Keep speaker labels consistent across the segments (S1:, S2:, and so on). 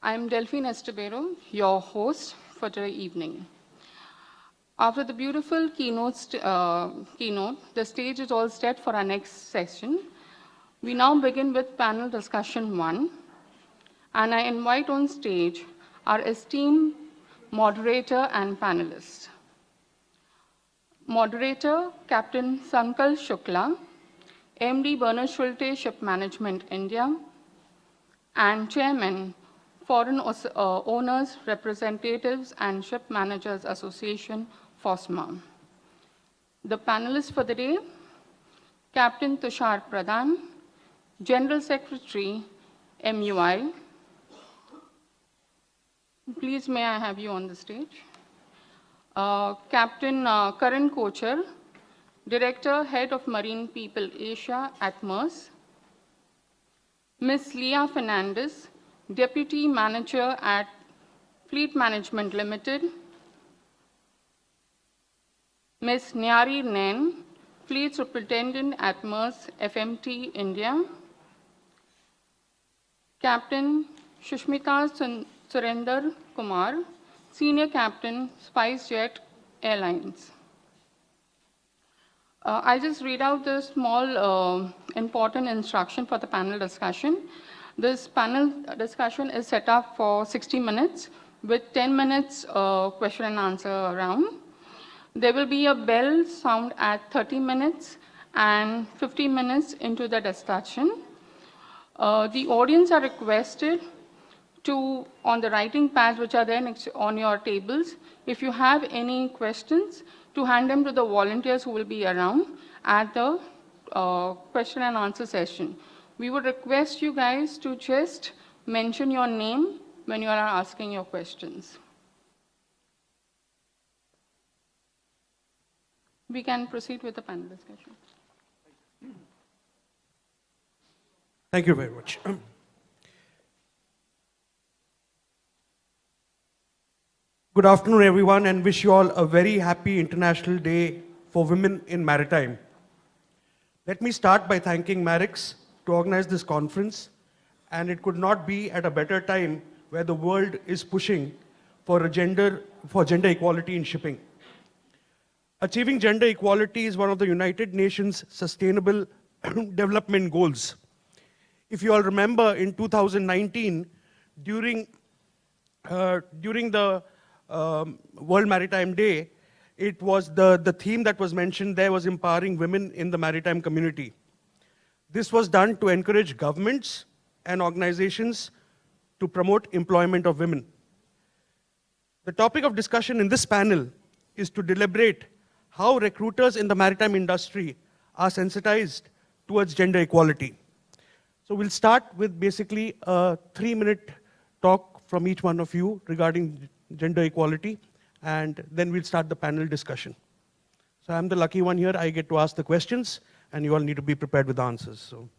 S1: I'm Delphine Estebero, your host for today evening. After the beautiful keynote, the stage is all set for our next session. We now begin with panel discussion 1, and I invite on stage our esteemed moderator and panelists. Moderator, Captain Sankal Shukla, MD Bernard Schulte Ship Management India, and Chairman, Foreign Owners, Representatives and Ship Managers Association, FOSMA. The panelists for the day, Captain Tushar Pradhan, General Secretary, MUI. Please, may I have you on the stage? Captain Karan Kochar, Director, Head of Marine People Asia at MERS. Ms. Leah Fernandez, Deputy Manager at Fleet Management Limited. Ms. Nyari Nain, Fleet Superintendent at MERS FMT India. Captain Shushmita Surinder Kumar, Senior Captain, SpiceJet Airlines. I just read out the small important instruction for the panel discussion. This panel discussion is set up for 60 minutes with 10 minutes question and answer round. There will be a bell sound at 30 minutes and 50 minutes into the discussion. The audience are requested to, on the writing pads which are there next on your tables, if you have any questions, to hand them to the volunteers who will be around at the question and answer session. We would request you guys to just mention your name when you are asking your questions. We can proceed with the panel discussion.
S2: Thank you very much. Good afternoon, everyone, and wish you all a very happy International Day for Women in Maritime. Let me start by thanking Marix to organize this conference, and it could not be at a better time where the world is pushing for gender equality in shipping. Achieving gender equality is one of the United Nations Sustainable Development Goals. If you all remember, in 2019, during the World Maritime Day, it was the theme that was mentioned there was empowering women in the maritime community. This was done to encourage governments and organizations to promote employment of women. The topic of discussion in this panel is to deliberate how recruiters in the maritime industry are sensitized towards gender equality. So we'll start with basically a 3-minute talk from each one of you regarding gender equality, and then we'll start the panel discussion. So I'm the lucky one here. I get to ask the questions, and you all need to be prepared with the answers. So,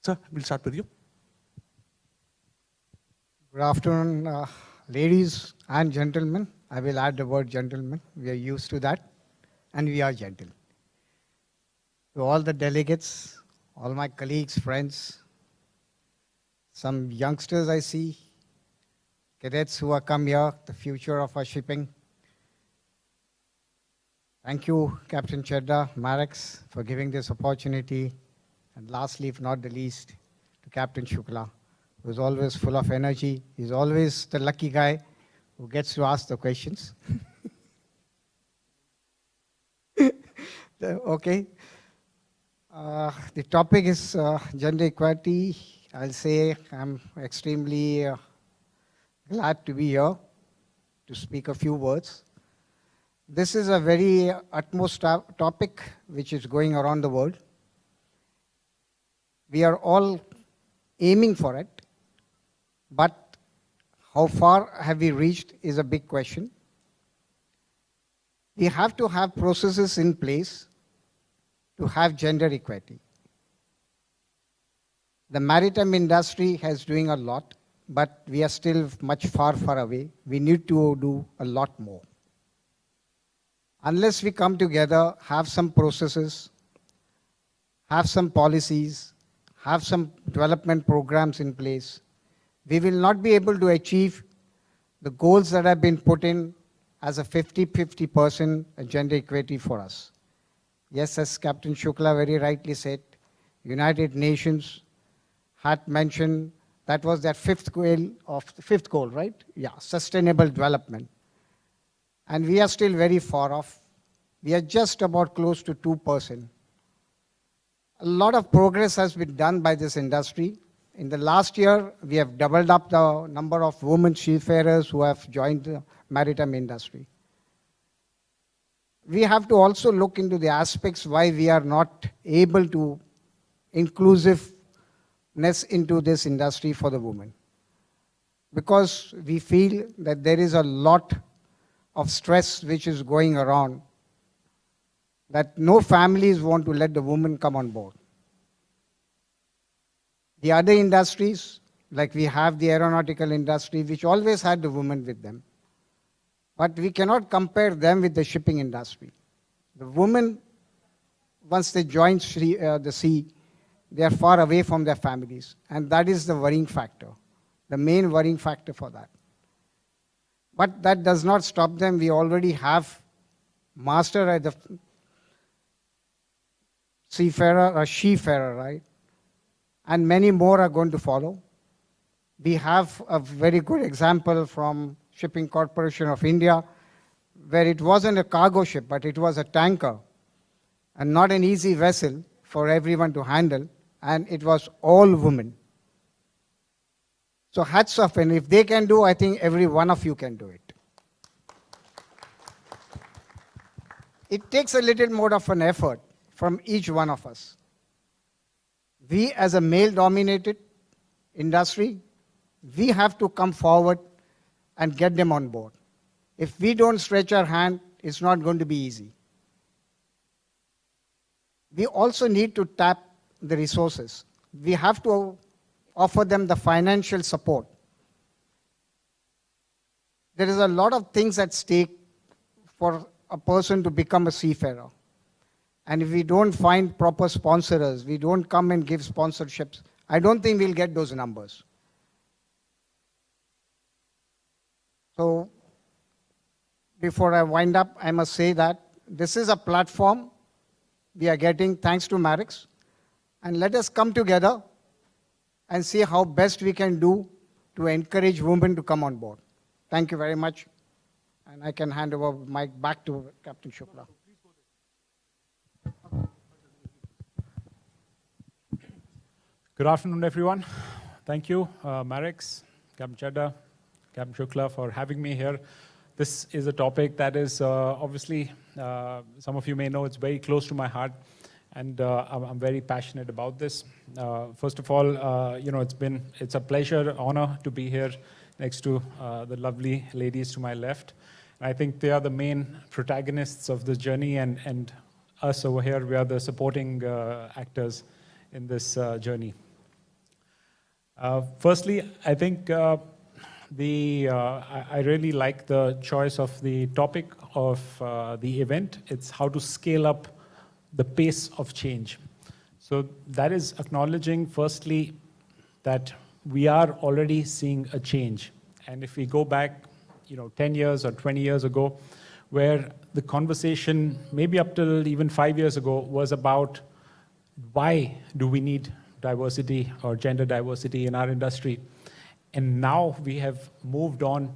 S2: sir, we'll start with you.
S3: Good afternoon, ladies and gentlemen. I will add the word gentlemen. We are used to that, and we are gentle. To all the delegates, all my colleagues, friends, some youngsters I see, cadets who have come here, the future of our shipping. Thank you, Captain Chedda, Marix, for giving this opportunity. And lastly, if not the least, to Captain Shukla, who's always full of energy. He's always the lucky guy who gets to ask the questions. Okay. The topic is gender equality. I'll say I'm extremely glad to be here to speak a few words. This is a very utmost topic which is going around the world. We are all aiming for it, but how far have we reached is a big question. We have to have processes in place to have gender equality. The maritime industry is doing a lot, but we are still much far away. We need to do a lot more. Unless we come together, have some processes, have some policies, have some development programs in place, we will not be able to achieve the goals that have been put in as a 50-50% gender equity for us. Yes, as Captain Shukla very rightly said, United Nations had mentioned that was their fifth goal, right? Yeah, sustainable development. And we are still very far off. We are just about close to 2%. A lot of progress has been done by this industry. In the last year, we have doubled up the number of women seafarers who have joined the maritime industry. We have to also look into the aspects why we are not able to inclusiveness into this industry for the women. Because we feel that there is a lot of stress which is going around, that no families want to let the woman come on board. The other industries, like we have the aeronautical industry, which always had the women with them. But we cannot compare them with the shipping industry. The women, once they join the sea, they are far away from their families. And that is the worrying factor, the main worrying factor for that. But that does not stop them. We already have master at the seafarer or she-farer, right? And many more are going to follow. We have a very good example from Shipping Corporation of India, where it wasn't a cargo ship, but it was a tanker, and not an easy vessel for everyone to handle, and it was all women. So hats off, and if they can do, I think every one of you can do it. It takes a little more of an effort from each one of us. We as a male-dominated industry, we have to come forward and get them on board. If we don't stretch our hand, it's not going to be easy. We also need to tap the resources. We have to offer them the financial support. There is a lot of things at stake for a person to become a seafarer. And if we don't find proper sponsors, we don't come and give sponsorships, I don't think we'll get those numbers. So before I wind up, I must say that this is a platform we are getting thanks to Marex. And let us come together and see how best we can do to encourage women to come on board. Thank you very much. And I can hand over the mic back to Captain Shukla.
S4: Good afternoon, everyone. Thank you, Marex, Captain Chadha, Captain Shukla, for having me here. This is a topic that is obviously, some of you may know, it's very close to my heart, and I'm very passionate about this. First of all, it's a pleasure, honor to be here next to the lovely ladies to my left. And I think they are the main protagonists of this journey, and us over here, we are the supporting actors in this journey. Firstly, I think I really like the choice of the topic of the event. It's how to scale up the pace of change. So that is acknowledging, firstly, that we are already seeing a change. And if we go back, 10 years or 20 years ago, where the conversation, maybe up till even 5 years ago, was about why do we need diversity or gender diversity in our industry. And now we have moved on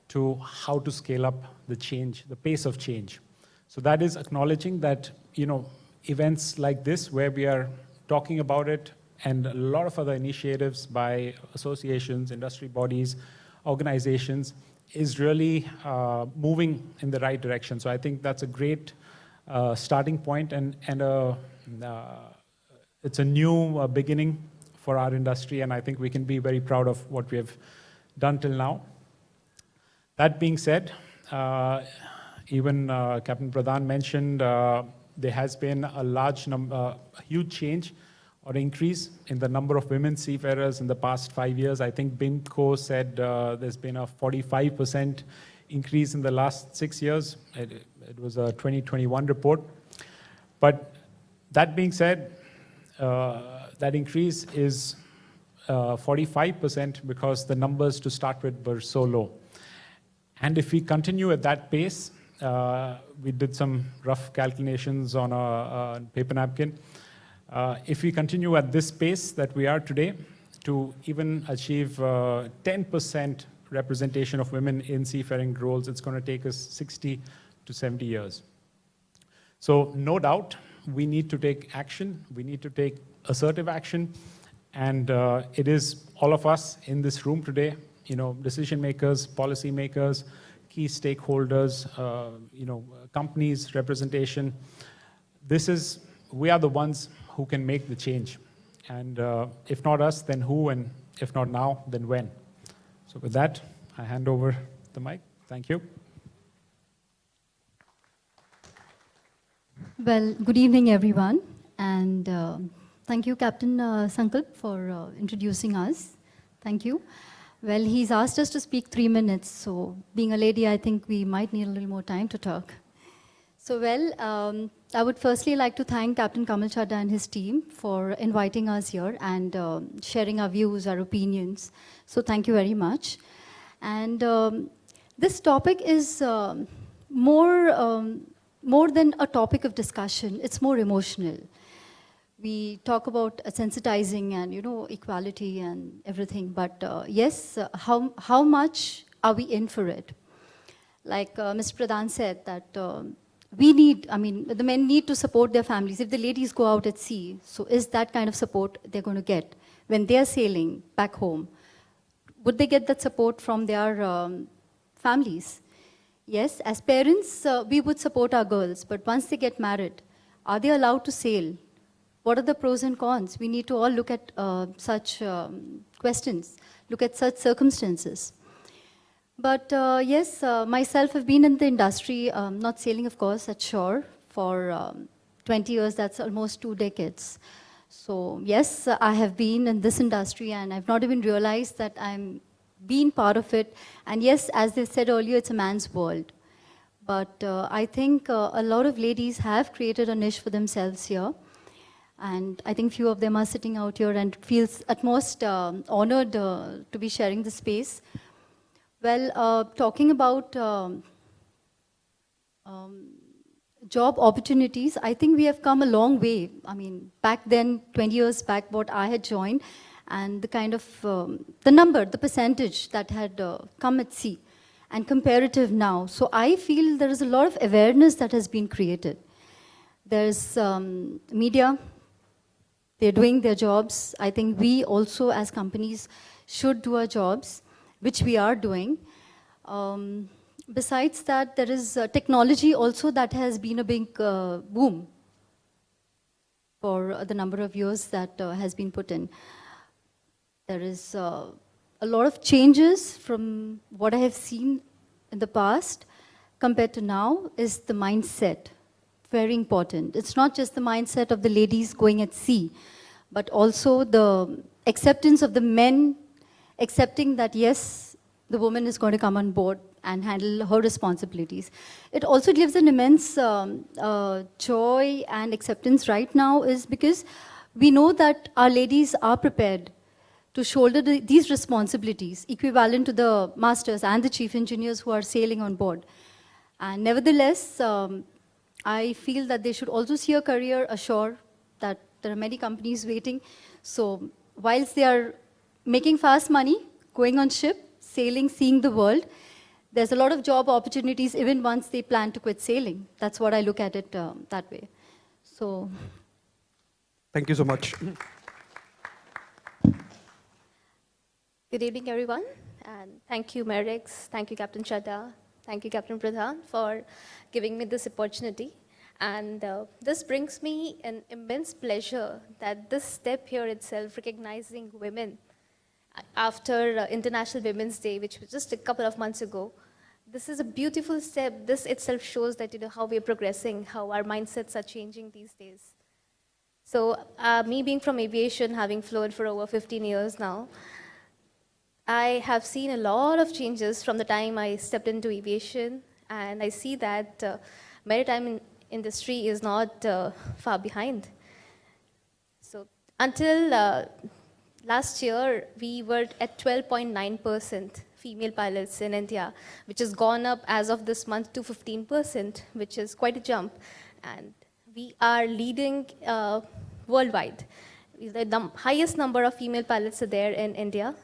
S4: to how to scale up the change, the pace of change. So that is acknowledging that, events like this, where we are talking about it, and a lot of other initiatives by associations, industry bodies, organizations, is really moving in the right direction. So I think that's a great starting point, and it's a new beginning for our industry, and I think we can be very proud of what we have done till now. That being said, even Captain Pradhan mentioned there has been a huge change or increase in the number of women seafarers in the past 5 years. I think BIMCO said there's been a 45% increase in the last 6 years. It was a 2021 report. But that being said, that increase is 45% because the numbers to start with were so low. And if we continue at that pace, we did some rough calculations on a paper napkin. If we continue at this pace that we are today, to even achieve 10% representation of women in seafaring roles, it's going to take us 60 to 70 years. So no doubt, we need to take action. We need to take assertive action. And it is all of us in this room today, decision makers, policy makers, key stakeholders, companies, representation. We are the ones who can make the change. And if not us, then who? And if not now, then when? So with that, I hand over the mic. Thank you.
S5: Well, good evening, everyone. And thank you, Captain Sankalp, for introducing us. Thank you. Well, he's asked us to speak 3 minutes, so being a lady, I think we might need a little more time to talk. So, well, I would firstly like to thank Captain Kamal Chadha and his team for inviting us here and sharing our views, our opinions. So, thank you very much. And this topic is more than a topic of discussion. It's more emotional. We talk about sensitizing and equality and everything, but yes, how much are we in for it? Like Mr. Pradhan said that the men need to support their families. If the ladies go out at sea, so is that kind of support they're going to get when they're sailing back home? Would they get that support from their families? Yes, as parents, we would support our girls, but once they get married, are they allowed to sail? What are the pros and cons? We need to all look at such questions, look at such circumstances. But yes, myself have been in the industry, not sailing of course, at shore, for 20 years, that's almost 2 decades. So yes, I have been in this industry and I've not even realized that I'm being part of it. And yes, as they said earlier, it's a man's world. But I think a lot of ladies have created a niche for themselves here. And I think few of them are sitting out here and feels at most honored to be sharing the space. Well, talking about job opportunities, I think we have come a long way. I mean, back then, 20 years back, what I had joined, and the kind of, the percentage that had come at sea, and comparative now. So I feel there is a lot of awareness that has been created. There's media, they're doing their jobs. I think we also as companies should do our jobs, which we are doing. Besides that, there is technology also that has been a big boom for the number of years that has been put in. There is a lot of changes from what I have seen in the past compared to now is the mindset. Very important. It's not just the mindset of the ladies going at sea, but also the acceptance of the men accepting that, yes, the woman is going to come on board and handle her responsibilities. It also gives an immense joy and acceptance right now is because we know that our ladies are prepared to shoulder these responsibilities equivalent to the masters and the chief engineers who are sailing on board. And nevertheless, I feel that they should also see a career ashore, that there are many companies waiting. So whilst they are making fast money, going on ship, sailing, seeing the world, there's a lot of job opportunities even once they plan to quit sailing. That's what I look at it that way. So.
S2: Thank you so much.
S6: Good evening, everyone. And thank you, Merix. Thank you, Captain Chadha. Thank you, Captain Pradhan, for giving me this opportunity. And this brings me an immense pleasure that this step here itself, recognizing women after International Women's Day, which was just a couple of months ago, this is a beautiful step. This itself shows that how we are progressing, how our mindsets are changing these days. So me being from aviation, having flown for over 15 years now, I have seen a lot of changes from the time I stepped into aviation, and I see that maritime industry is not far behind. So until last year, we were at 12.9% female pilots in India, which has gone up as of this month to 15%, which is quite a jump. And we are leading worldwide. The highest number of female pilots are there in India.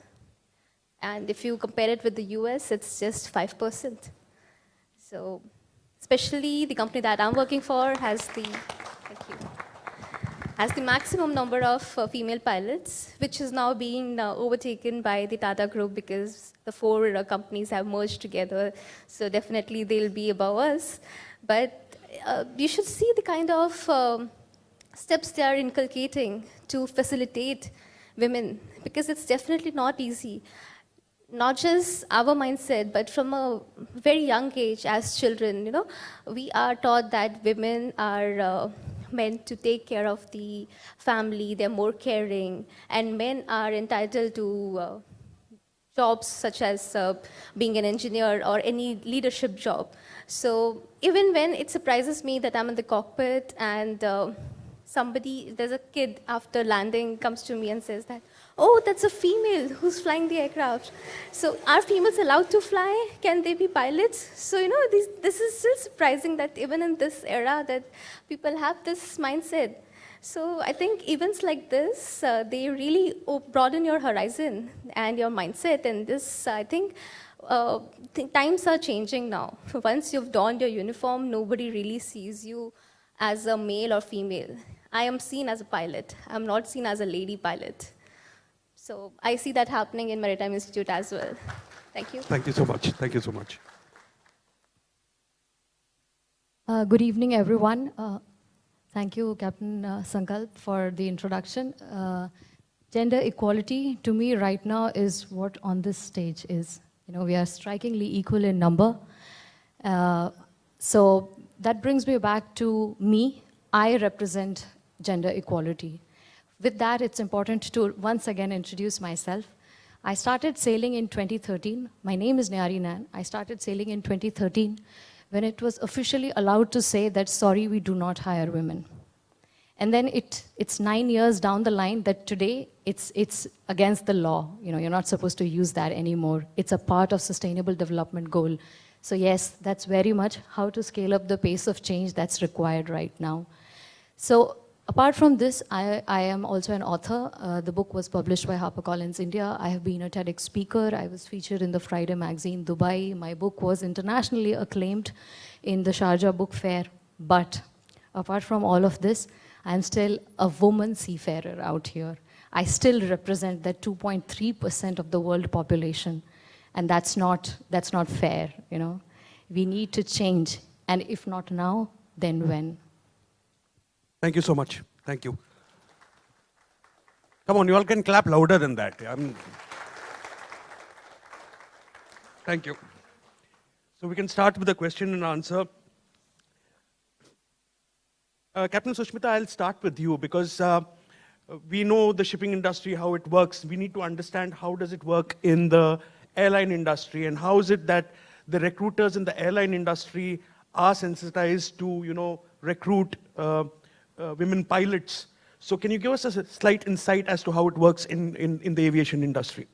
S6: And if you compare it with the US, it's just 5%. So, especially the company that I'm working for has the, thank you, has the maximum number of female pilots, which is now being overtaken by the Tata Group because the four companies have merged together. So definitely they'll be above us. But you should see the kind of steps they are inculcating to facilitate women, because it's definitely not easy. Not just our mindset, but from a very young age as children, we are taught that women are meant to take care of the family, they're more caring, and men are entitled to jobs such as being an engineer or any leadership job. So even when it surprises me that I'm in the cockpit and there's a kid after landing comes to me and says that, oh, that's a female who's flying the aircraft. So are females allowed to fly? Can they be pilots? So, this is still surprising that even in this era that people have this mindset. So I think events like this, they really broaden your horizon and your mindset. And this, I think, times are changing now. Once you've donned your uniform, nobody really sees you as a male or female. I am seen as a pilot. I'm not seen as a lady pilot. So I see that happening in Maritime Institute as well. Thank you.
S2: Thank you so much. Thank you so much.
S7: Good evening, everyone. Thank you, Captain Sankalp, for the introduction. Gender equality, to me, right now, is what on this stage is. We are strikingly equal in number. So that brings me back to me. I represent gender equality. With that, it's important to once again introduce myself. I started sailing in 2013. My name is Nyari Nan. I started sailing in 2013 when it was officially allowed to say that, sorry, we do not hire women. And then it's 9 years down the line that today it's against the law. You're not supposed to use that anymore. It's a part of sustainable development goal. So yes, that's very much how to scale up the pace of change that's required right now. So apart from this, I am also an author. The book was published by HarperCollins India. I have been a TEDx speaker. I was featured in the Friday magazine, Dubai. My book was internationally acclaimed in the Sharjah Book Fair. But apart from all of this, I'm still a woman seafarer out here. I still represent that 2.3% of the world population. And that's not fair, We need to change. And if not now, then when?
S2: Thank you so much. Thank you. Come on, you all can clap louder than that. Thank you. So we can start with the question and answer. Captain Sushmita, I'll start with you because we know the shipping industry, how it works. We need to understand how does it work in the airline industry and how is it that the recruiters in the airline industry are sensitized to, recruit women pilots. So can you give us a slight insight as to how it works in the aviation industry?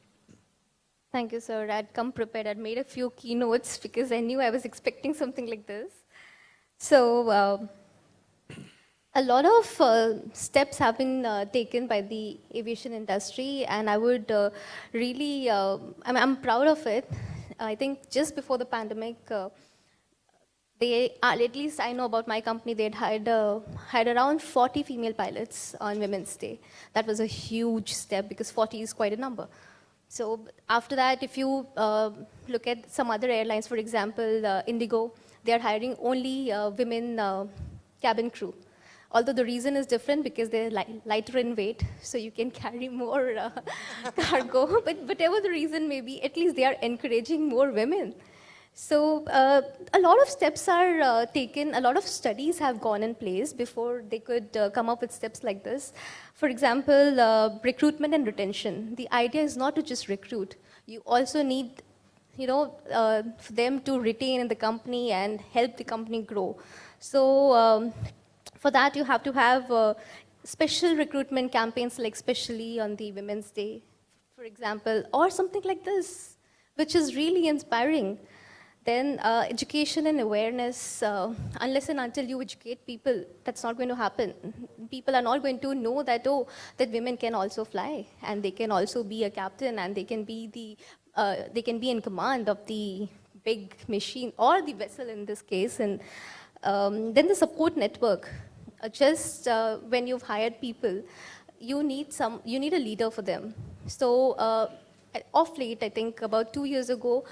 S6: Thank you, sir. I'd come prepared. I'd made a few keynotes because I knew I was expecting something like this. So a lot of steps have been taken by the aviation industry, and I would really, I'm proud of it. I think just before the pandemic, at least I know about my company, they'd hired around 40 female pilots on Women's Day. That was a huge step because 40 is quite a number. So after that, if you look at some other airlines, for example, Indigo, they are hiring only women cabin crew. Although the reason is different because they're lighter in weight, so you can carry more cargo. But whatever the reason may be, at least they are encouraging more women. So a lot of steps are taken, a lot of studies have gone in place before they could come up with steps like this. For example, recruitment and retention. The idea is not to just recruit. You also need, for them to retain in the company and help the company grow. So for that, you have to have special recruitment campaigns, like especially on the Women's Day, for example, or something like this, which is really inspiring. Then education and awareness, unless and until you educate people, that's not going to happen. People are not going to know that, oh, that women can also fly, and they can also be a captain, and they can be in command of the big machine or the vessel in this case. And then the support network. When you've hired people, you need a leader for them. So of late, I think about 2 years ago,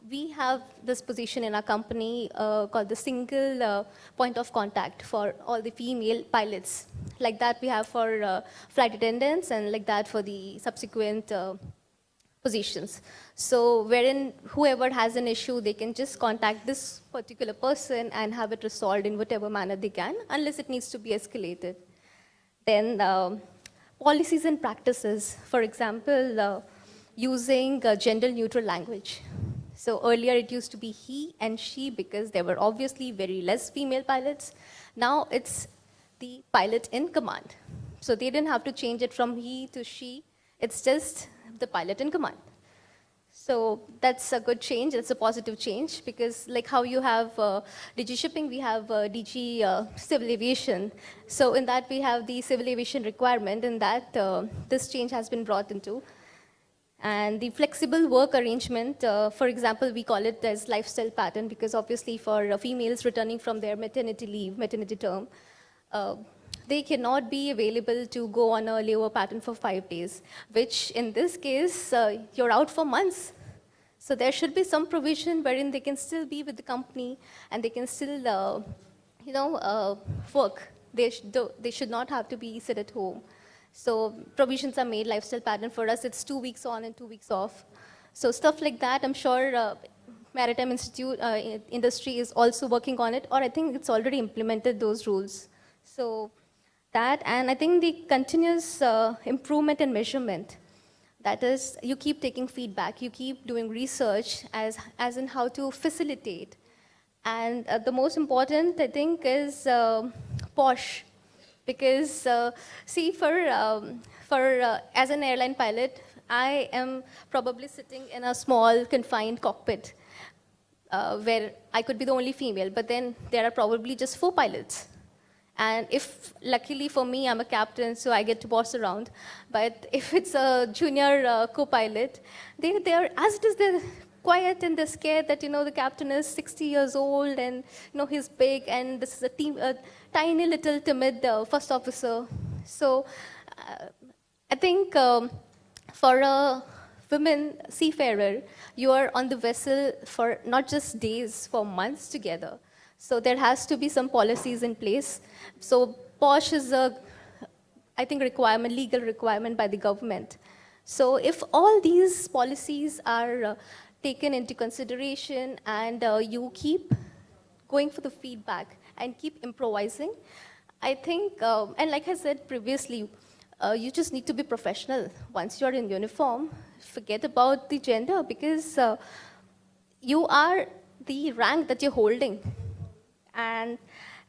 S6: we have this position in our company called the single point of contact for all the female pilots. Like that we have for flight attendants, and like that for the subsequent positions. So wherein whoever has an issue, they can just contact this particular person and have it resolved in whatever manner they can, unless it needs to be escalated. Then policies and practices, for example, using gender neutral language. So earlier it used to be he and she because there were obviously very less female pilots. Now it's the pilot in command. So they didn't have to change it from he to she. It's just the pilot in command. So that's a good change. It's a positive change because like how you have DG shipping, we have DG civil aviation. So in that we have the civil aviation requirement, and that this change has been brought into. And the flexible work arrangement, for example, we call it as lifestyle pattern because obviously for females returning from their maternity leave, maternity term, they cannot be available to go on a layover pattern for 5 days, which in this case, you're out for months. So there should be some provision wherein they can still be with the company and they can still, work. They should not have to be sit at home. So provisions are made, lifestyle pattern for us, it's 2 weeks on and 2 weeks off. So stuff like that, I'm sure Maritime Institute industry is also working on it, or I think it's already implemented those rules. So that, and I think the continuous improvement and measurement, that is, you keep taking feedback, you keep doing research as in how to facilitate. And the most important, I think, is POSH. Because, see, as an airline pilot, I am probably sitting in a small, confined cockpit where I could be the only female, but then there are probably just 4 pilots. And if, luckily for me, I'm a captain, so I get to boss around. But if it's a junior co-pilot, they're, as it is, they're quiet and they're scared that, the captain is 60 years old and, he's big and this is a tiny little timid first officer. So I think for a women seafarer, you are on the vessel for not just days, for months together. So there has to be some policies in place. So POSH is I think, legal requirement by the government. So if all these policies are taken into consideration and you keep going for the feedback and keep improvising, I think, and like I said previously, you just need to be professional. Once you're in uniform, forget about the gender because you are the rank that you're holding. And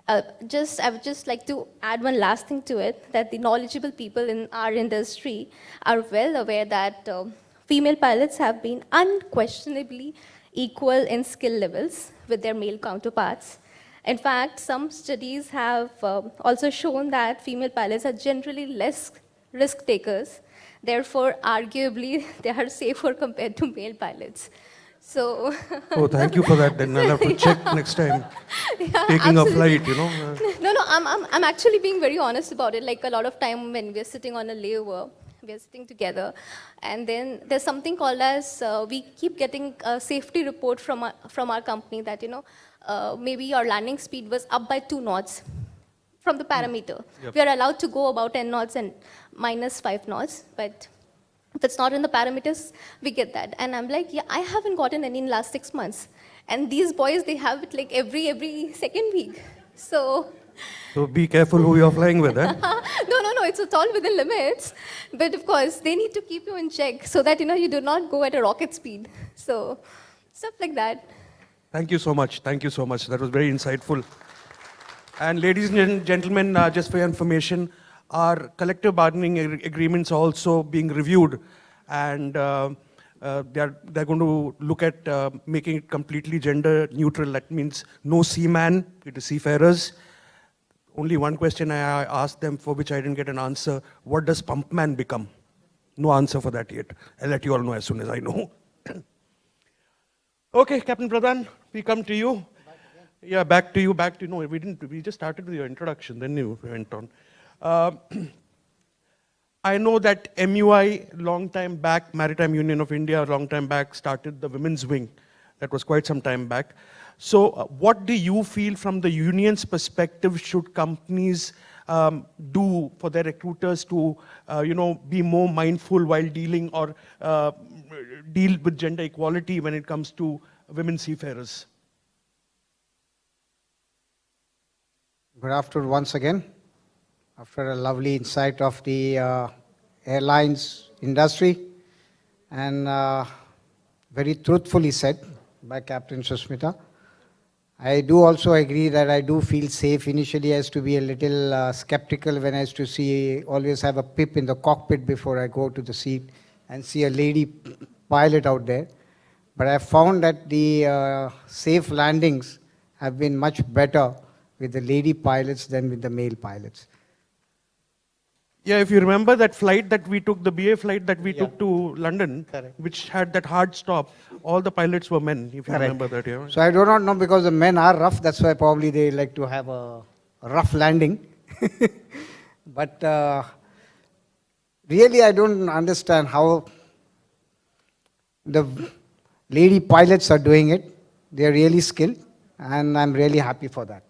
S6: I would just like to add one last thing to it, that the knowledgeable people in our industry are well aware that female pilots have been unquestionably equal in skill levels with their male counterparts. In fact, some studies have also shown that female pilots are generally less risk takers. Therefore, arguably, they are safer compared to male pilots. So.
S2: Oh, thank you for that. Then I'll have to check next time. Taking
S6: absolutely.
S2: a flight,
S6: No, I'm actually being very honest about it. Like a lot of time when we're sitting on a layover, we're sitting together, and then there's something called as, we keep getting a safety report from our company that, maybe your landing speed was up by 2 knots from the parameter.
S2: Yep.
S6: We are allowed to go about 10 knots and minus 5 knots, but if it's not in the parameters, we get that. And I'm like, yeah, I haven't gotten any in the last 6 months. And these boys, they have it like every second week. So
S2: be careful who you're flying with, eh?
S6: No, it's all within limits. But of course, they need to keep you in check so that, you do not go at a rocket speed. So stuff like that.
S2: Thank you so much. Thank you so much. That was very insightful. And ladies and gentlemen, just for your information, our collective bargaining agreements are also being reviewed, and they're going to look at making it completely gender neutral. That means no seaman, it is seafarers. Only one question I asked them for which I didn't get an answer: what does pumpman become? No answer for that yet. I'll let you all know as soon as I know. Okay, Captain Pradhan, we come to you. Yeah, back to you. No, we didn't. We just started with your introduction, then you went on. I know that MUI, long time back, Maritime Union of India, long time back, started the women's wing. That was quite some time back. So what do you feel from the union's perspective should companies do for their recruiters to, be more mindful while dealing or deal with gender equality when it comes to women seafarers?
S3: Good afternoon once again. After a lovely insight of the airlines industry, and very truthfully said by Captain Susmita. I do also agree that I do feel safe. Initially, I used to be a little skeptical when I used to always have a pip in the cockpit before I go to the seat and see a lady pilot out there. But I found that the safe landings have been much better with the lady pilots than with the male pilots.
S2: Yeah, if you remember that flight that we took, the BA flight that we
S3: Yeah.
S2: took to London,
S3: Correct.
S2: which had that hard stop, all the pilots were men, if you
S3: Correct.
S2: remember that. Yeah.
S3: So I do not know, because the men are rough, that's why probably they like to have a rough landing. But really I don't understand how the lady pilots are doing it. They are really skilled, and I'm really happy for that.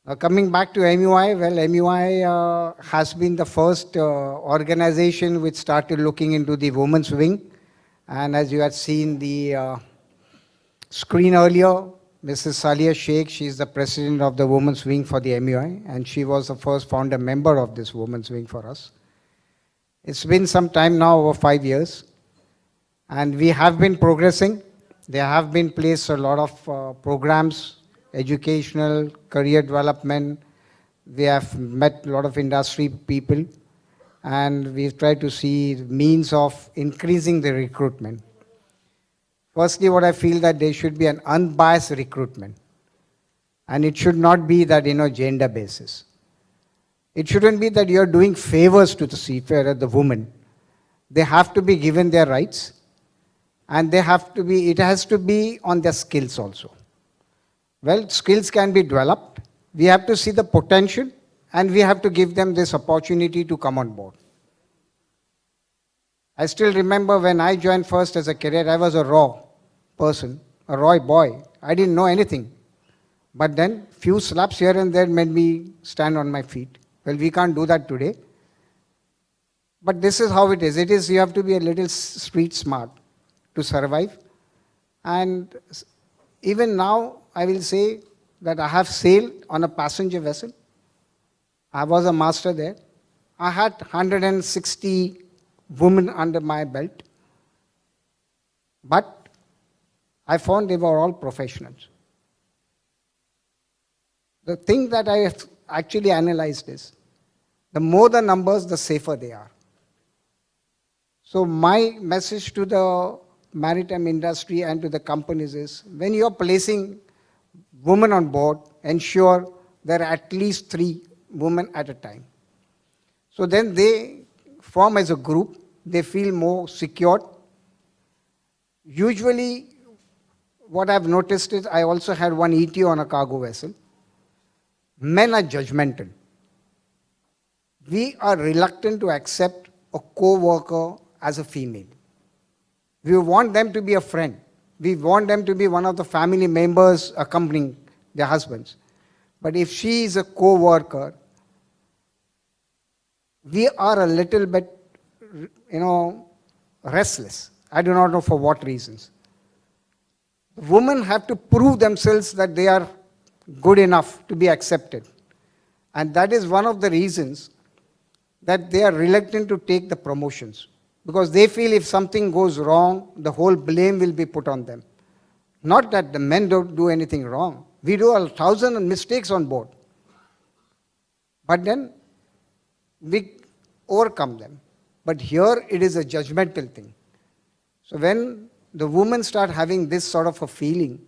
S3: Now coming back to MUI, well, MUI has been the first organization which started looking into the women's wing. And as you had seen the screen earlier, Mrs. Salia Sheikh, she is the president of the women's wing for the MUI, and she was the first founder member of this women's wing for us. It's been some time now, over 5 years, and we have been progressing. There have been placed a lot of programs, educational, career development. We have met a lot of industry people, and we've tried to see means of increasing the recruitment. Firstly, what I feel that there should be an unbiased recruitment, and it should not be that, gender basis. It shouldn't be that you're doing favors to the seafarer, the woman. They have to be given their rights, and it has to be on their skills also. Well, skills can be developed. We have to see the potential, and we have to give them this opportunity to come on board. I still remember when I joined first as a career, I was a raw person, a raw boy. I didn't know anything. But then few slaps here and there made me stand on my feet. Well, we can't do that today. But this is how it is. It is, you have to be a little street smart to survive. And even now, I will say that I have sailed on a passenger vessel. I was a master there. I had 160 women under my belt. But I found they were all professionals. The thing that I have actually analyzed is, the more the numbers, the safer they are. So my message to the maritime industry and to the companies is, when you are placing women on board, ensure there are at least 3 women at a time. So then they form as a group, they feel more secured. Usually, what I've noticed is, I also had one ETO on a cargo vessel. Men are judgmental. We are reluctant to accept a co-worker as a female. We want them to be a friend. We want them to be one of the family members accompanying their husbands. But if she is a co-worker, we are a little bit, restless. I do not know for what reasons. Women have to prove themselves that they are good enough to be accepted. And that is one of the reasons that they are reluctant to take the promotions. Because they feel if something goes wrong, the whole blame will be put on them. Not that the men don't do anything wrong. We do 1,000 mistakes on board. But then we overcome them. But here it is a judgmental thing. So when the women start having this sort of a feeling,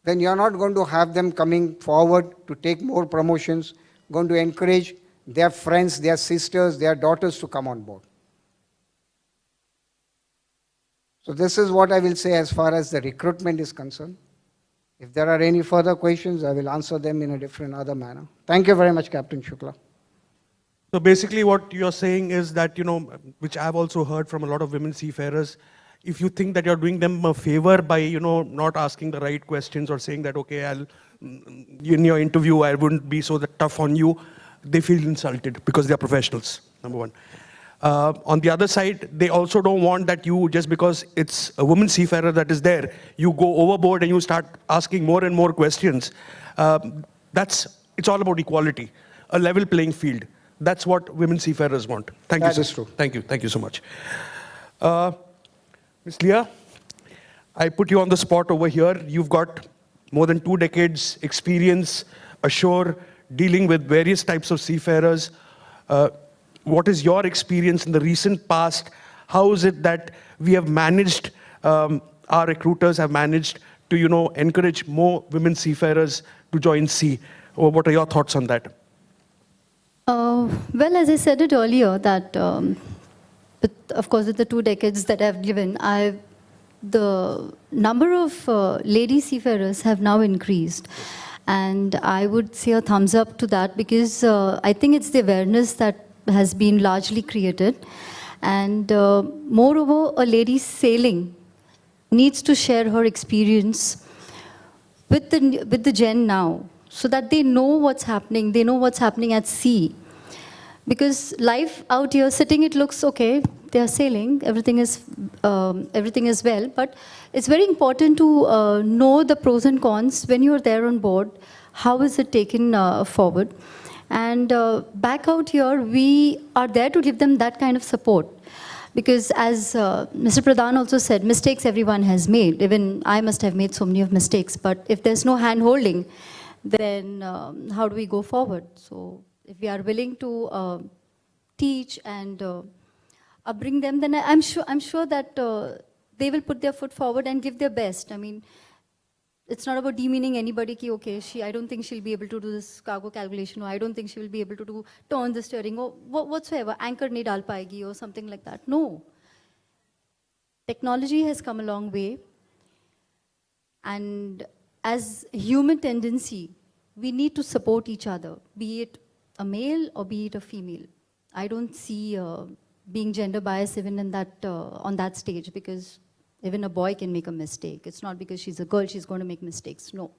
S3: then you're not going to have them coming forward to take more promotions, going to encourage their friends, their sisters, their daughters to come on board. So this is what I will say as far as the recruitment is concerned. If there are any further questions, I will answer them in a different other manner. Thank you very much, Captain Shukla.
S2: So basically what you're saying is that, which I've also heard from a lot of women seafarers, if you think that you're doing them a favor by, not asking the right questions or saying that, okay, in your interview, I wouldn't be so tough on you, they feel insulted because they're professionals, number one. On the other side, they also don't want that you, just because it's a woman seafarer that is there, you go overboard and you start asking more and more questions. It's all about equality, a level playing field. That's what women seafarers want. Thank you.
S3: That is true.
S2: Thank you. Thank you so much. Ms. Leah, I put you on the spot over here. You've got more than 2 decades experience ashore, dealing with various types of seafarers. What is your experience in the recent past? How is it that we have managed, our recruiters have managed to, encourage more women seafarers to join sea? Or what are your thoughts on that?
S5: Well, as I said it earlier, that of course, with the 2 decades that I've given, the number of lady seafarers have now increased. And I would say a thumbs up to that, because I think it's the awareness that has been largely created. And moreover, a lady sailing needs to share her experience with the gen now, so that they know what's happening. They know what's happening at sea. Because life out here, sitting, it looks okay. They are sailing. Everything is well. But it's very important to know the pros and cons when you are there on board. How is it taken forward? And back out here, we are there to give them that kind of support. Because as Mr. Pradhan also said, mistakes everyone has made. Even I must have made so many of mistakes. But if there's no hand-holding, then how do we go forward? So if we are willing to teach and bring them, then I'm sure that they will put their foot forward and give their best. I mean, it's not about demeaning anybody ki, okay, I don't think she'll be able to do this cargo calculation, or I don't think she will be able to turn the steering, or whatsoever, anchor nahi dal paegi, or something like that. No. Technology has come a long way. And as human tendency, we need to support each other, be it a male or be it a female. I don't see being gender biased even in that, on that stage, because even a boy can make a mistake. It's not because she's a girl she's going to make mistakes. No.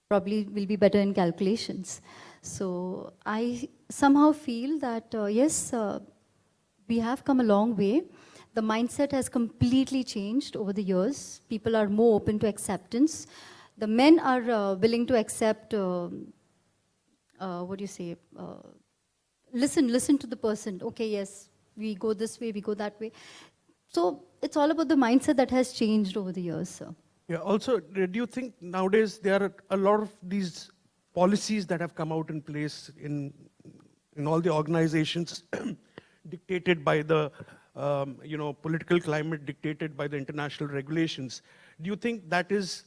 S5: Probably will be better in calculations. So I somehow feel that, yes, we have come a long way. The mindset has completely changed over the years. People are more open to acceptance. The men are willing to accept, what do you say, listen to the person. Okay, yes, we go this way, we go that way. So it's all about the mindset that has changed over the years, sir.
S2: Yeah, also, do you think nowadays there are a lot of these policies that have come out in place in all the organizations dictated by the, political climate, dictated by the international regulations? Do you think that is,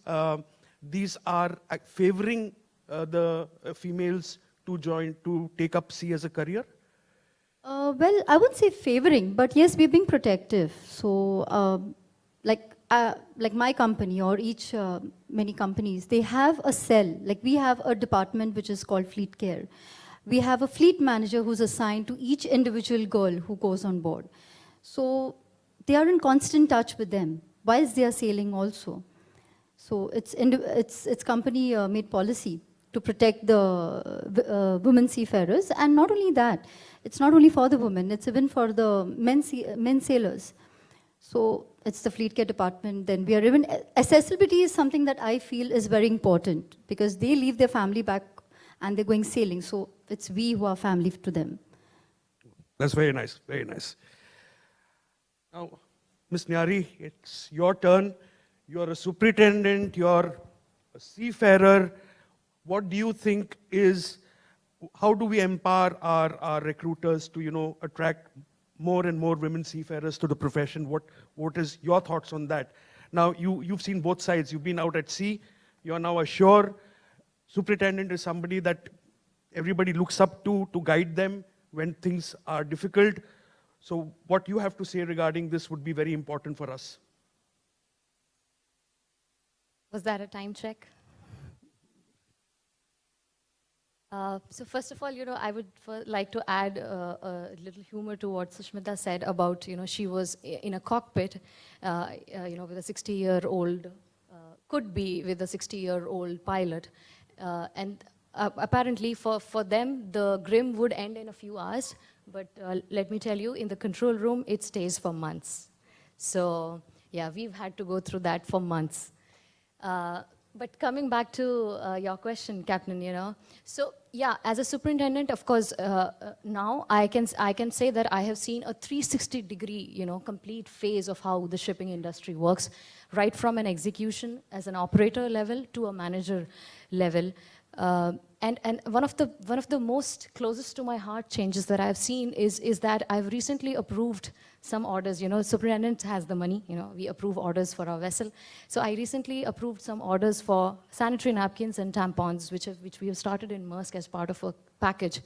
S2: these are favoring the females to take up sea as a career?
S5: Well, I wouldn't say favoring, but yes, we're being protective. So, like my company or many companies, they have a cell. Like we have a department which is called Fleet Care. We have a fleet manager who's assigned to each individual girl who goes on board. So they are in constant touch with them whilst they are sailing also. So it's company made policy to protect the women seafarers. And not only that, it's not only for the women, it's even for the men sailors. So it's the Fleet Care department. Then we are even, accessibility is something that I feel is very important, because they leave their family back and they're going sailing. So it's we who are family to them.
S2: That's very nice, very nice. Now, Ms. Nyari, it's your turn. You're a superintendent, you're a seafarer. What do you think is how do we empower our recruiters to attract more and more women seafarers to the profession? What is your thoughts on that? Now, you've seen both sides. You've been out at sea. You're now ashore. Superintendent is somebody that everybody looks up to guide them when things are difficult. So what you have to say regarding this would be very important for us.
S7: Was that a time check? So first of all, I would like to add a little humor to what Sushmita said about, she was in a cockpit, with a 60-year-old, could be with a 60-year-old pilot. And apparently for them, the grim would end in a few hours. But let me tell you, in the control room, it stays for months. So yeah, we've had to go through that for months. But coming back to your question, Captain, so yeah, as a superintendent, of course, now I can say that I have seen a 360-degree, complete phase of how the shipping industry works, right from an execution as an operator level to a manager level. And one of the most closest to my heart changes that I've seen is that I've recently approved some orders. Superintendent has the money. We approve orders for our vessel. So I recently approved some orders for sanitary napkins and tampons, which we have started in Maersk as part of a package.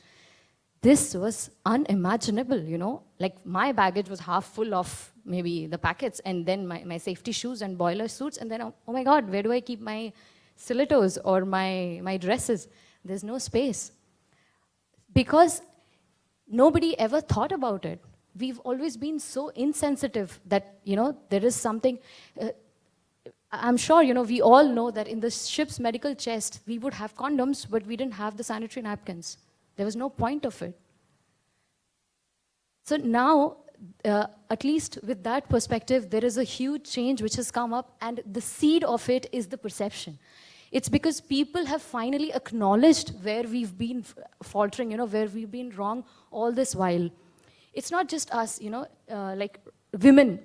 S7: This was unimaginable. Like my baggage was half full of maybe the packets, and then my safety shoes and boiler suits, and then oh my God, where do I keep my stilettos or my dresses? There's no space. Because nobody ever thought about it. We've always been so insensitive that, there is something. I'm sure, we all know that in the ship's medical chest, we would have condoms, but we didn't have the sanitary napkins. There was no point of it. So now, at least with that perspective, there is a huge change which has come up, and the seed of it is the perception. It's because people have finally acknowledged where we've been faltering, where we've been wrong all this while. It's not just us, like women,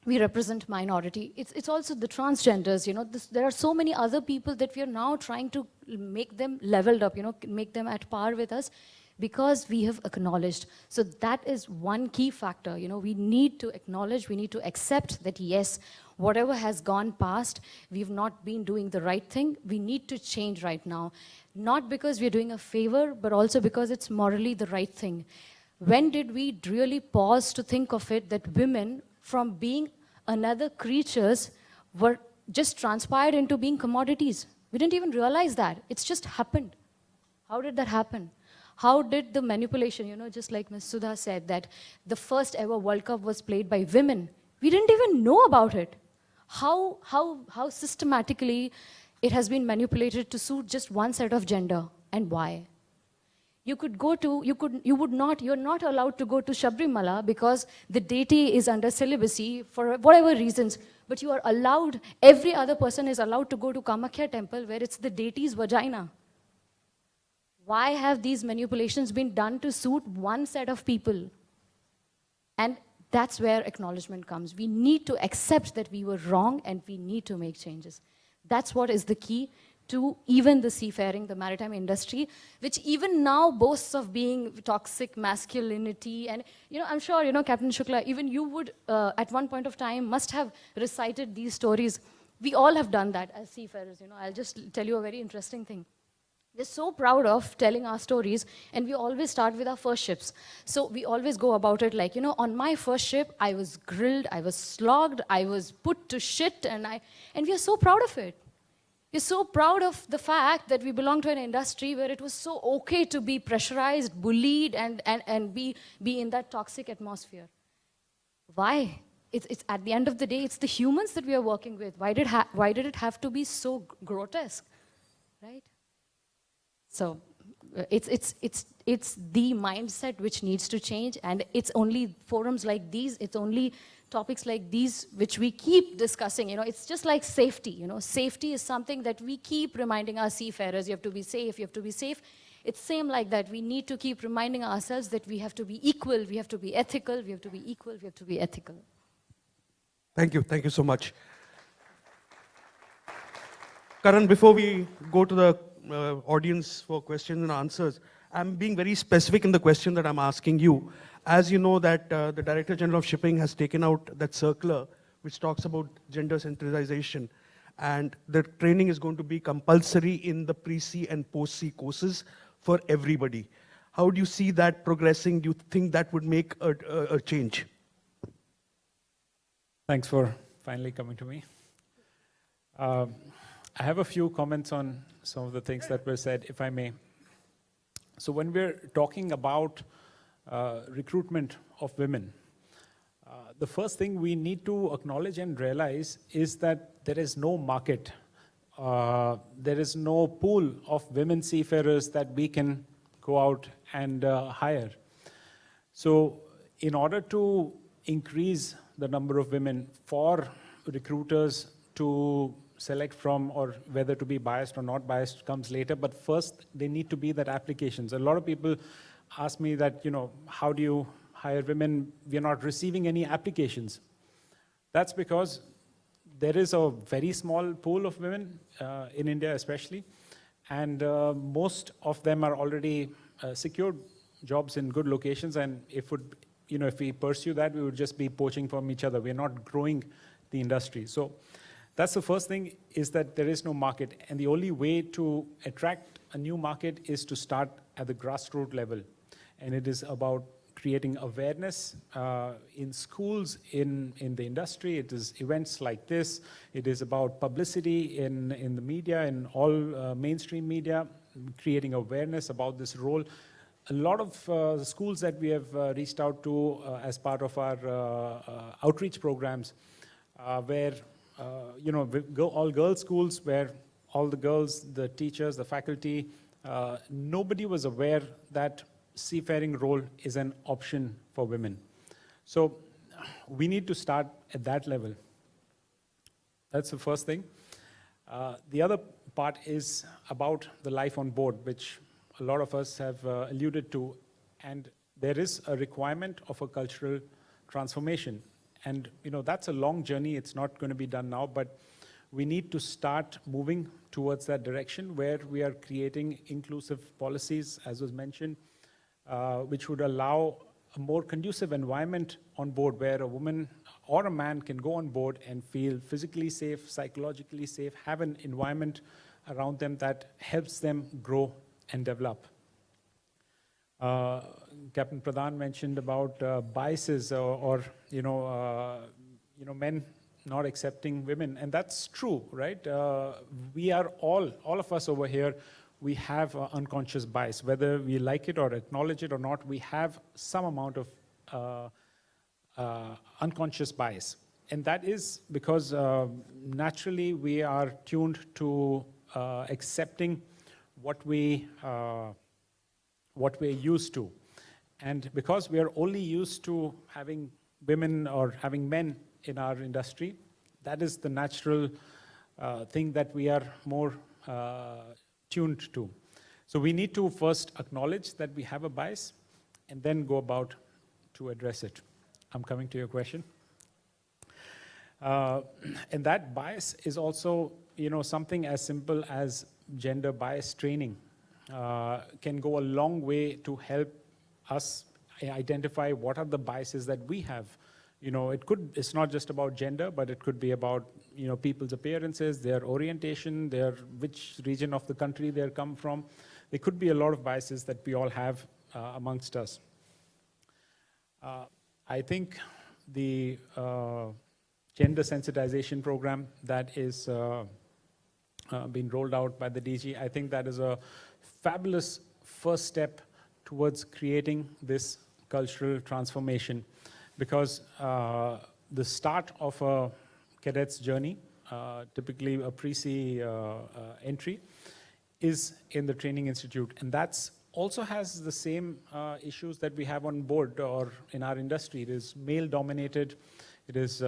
S7: we represent minority. It's also the transgenders, there are so many other people that we are now trying to make them leveled up, make them at par with us, because we have acknowledged. So that is one key factor. We need to acknowledge, we need to accept that yes, whatever has gone past, we've not been doing the right thing. We need to change right now. Not because we're doing a favor, but also because it's morally the right thing. When did we really pause to think of it that women, from being another creatures, were just transpired into being commodities? We didn't even realize that. It's just happened. How did that happen? How did the manipulation, just like Ms. Sudha said, that the first ever World Cup was played by women. We didn't even know about it. How systematically it has been manipulated to suit just one set of gender, and why? You're not allowed to go to Sabrimala because the deity is under celibacy for whatever reasons, but you are allowed, every other person is allowed to go to Kamakhya temple where it's the deity's vagina. Why have these manipulations been done to suit one set of people? And that's where acknowledgement comes. We need to accept that we were wrong and we need to make changes. That's what is the key to even the seafaring, the maritime industry, which even now boasts of being toxic masculinity. And I'm sure, Captain Shukla, even you would, at one point of time, must have recited these stories. We all have done that as seafarers. I'll just tell you a very interesting thing. We're so proud of telling our stories, and we always start with our first ships. So we always go about it like, on my first ship, I was grilled, I was slogged, I was put to shit, and we are so proud of it. We're so proud of the fact that we belong to an industry where it was so okay to be pressurized, bullied, and be in that toxic atmosphere. Why? It's at the end of the day, it's the humans that we are working with. Why did it have to be so grotesque, right? So it's the mindset which needs to change, and it's only forums like these, it's only topics like these which we keep discussing. It's just like safety. Safety is something that we keep reminding our seafarers. You have to be safe, you have to be safe. It's same like that. We need to keep reminding ourselves that we have to be equal, we have to be ethical, we have to be equal, we have to be ethical.
S2: Thank you so much. Karan, before we go to the audience for questions and answers, I'm being very specific in the question that I'm asking you. As you know that the Director General of Shipping has taken out that circular which talks about gender sensitization, and the training is going to be compulsory in the pre-sea and post-sea courses for everybody. How do you see that progressing? Do you think that would make a change?
S4: Thanks for finally coming to me. I have a few comments on some of the things that were said, if I may. So when we're talking about recruitment of women, the first thing we need to acknowledge and realize is that there is no market. There is no pool of women seafarers that we can go out and hire. So in order to increase the number of women for recruiters to select from, or whether to be biased or not biased comes later, but first they need to be that applications. A lot of people ask me that, how do you hire women? We are not receiving any applications. That's because there is a very small pool of women in India especially, and most of them are already secured jobs in good locations, and if we pursue that, we would just be poaching from each other. We're not growing the industry. So that's the first thing, is that there is no market, and the only way to attract a new market is to start at the grassroots level, and it is about creating awareness in schools, in the industry. It is events like this. It is about publicity in the media, in all mainstream media, creating awareness about this role. A lot of schools that we have reached out to as part of our outreach programs, where all girls schools, where all the girls, the teachers, the faculty, nobody was aware that seafaring role is an option for women. So we need to start at that level. That's the first thing. The other part is about the life on board, which a lot of us have alluded to, and there is a requirement of a cultural transformation. And that's a long journey. It's not going to be done now, but we need to start moving towards that direction, where we are creating inclusive policies, as was mentioned, which would allow a more conducive environment on board, where a woman or a man can go on board and feel physically safe, psychologically safe, have an environment around them that helps them grow and develop. Captain Pradhan mentioned about biases or men not accepting women, and that's true, right? We are all of us over here, we have unconscious bias. Whether we like it or acknowledge it or not, we have some amount of unconscious bias. And that is because naturally we are tuned to accepting what we're used to. And because we are only used to having women or having men in our industry, that is the natural thing that we are more tuned to. So we need to first acknowledge that we have a bias and then go about to address it. I'm coming to your question. And that bias is also, something as simple as gender bias training can go a long way to help us identify what are the biases that we have. It's not just about gender, but it could be about, people's appearances, their orientation, which region of the country they come from. There could be a lot of biases that we all have amongst us. I think the gender sensitization program that is being rolled out by the DG, I think that is a fabulous first step towards creating this cultural transformation, because the start of a cadet's journey, typically a pre-sea entry, is in the training institute, and that's also has the same issues that we have on board or in our industry. It is male-dominated. It is,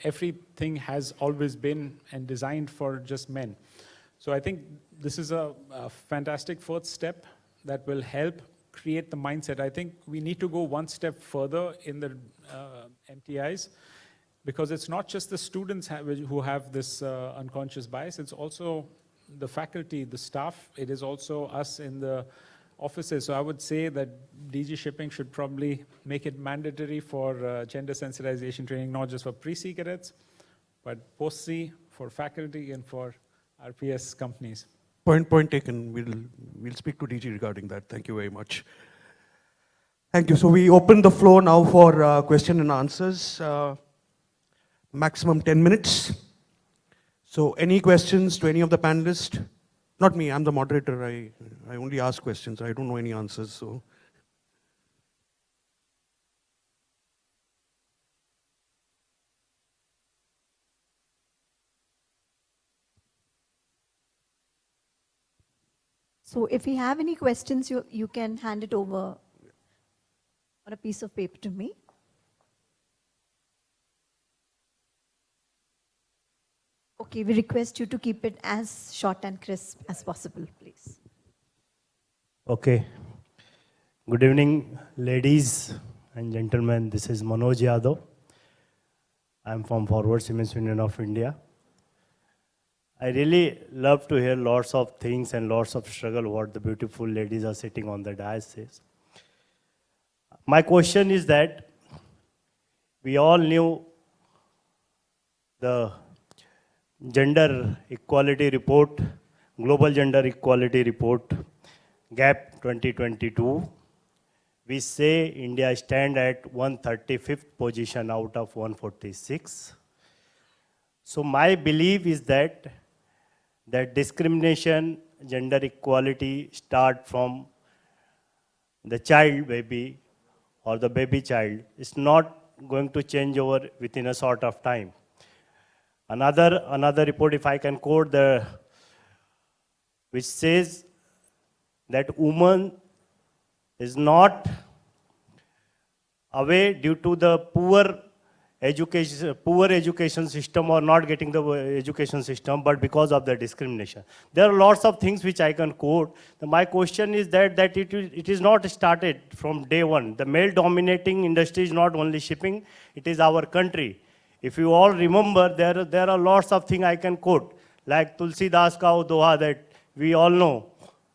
S4: everything has always been and designed for just men. So I think this is a fantastic first step that will help create the mindset. I think we need to go one step further in the MTIs, because it's not just the students who have this unconscious bias, it's also the faculty, the staff, it is also us in the offices. So I would say that DG Shipping should probably make it mandatory for gender sensitization training, not just for pre-C cadets, but post-C, for faculty and for RPS companies.
S2: Point taken. We'll speak to DG regarding that. Thank you very much. Thank you. So we open the floor now for question and answers. Maximum 10 minutes. So any questions to any of the panelists? Not me, I'm the moderator. I only ask questions. I don't know any answers.
S8: So if you have any questions, you can hand it over on a piece of paper to me. Okay, we request you to keep it as short and crisp as possible, please.
S9: Okay. Good evening, ladies and gentlemen. This is Manoj Yadav. I'm from Forward Siemens Union of India. I really love to hear lots of things and lots of struggle what the beautiful ladies are sitting on the dais says. My question is that we all knew the gender equality report, global gender equality report, GAP 2022. We say India stand at 135th position out of 146. So my belief is that discrimination, gender equality start from the child baby or the baby child. It's not going to change over within a sort of time. Another report, if I can quote, which says that woman is not away due to the poor education system or not getting the education system, but because of the discrimination. There are lots of things which I can quote. My question is that it is not started from day one. The male dominating industry is not only shipping, it is our country. If you all remember, there are lots of things I can quote, like Tulsi Das ka doha, that we all know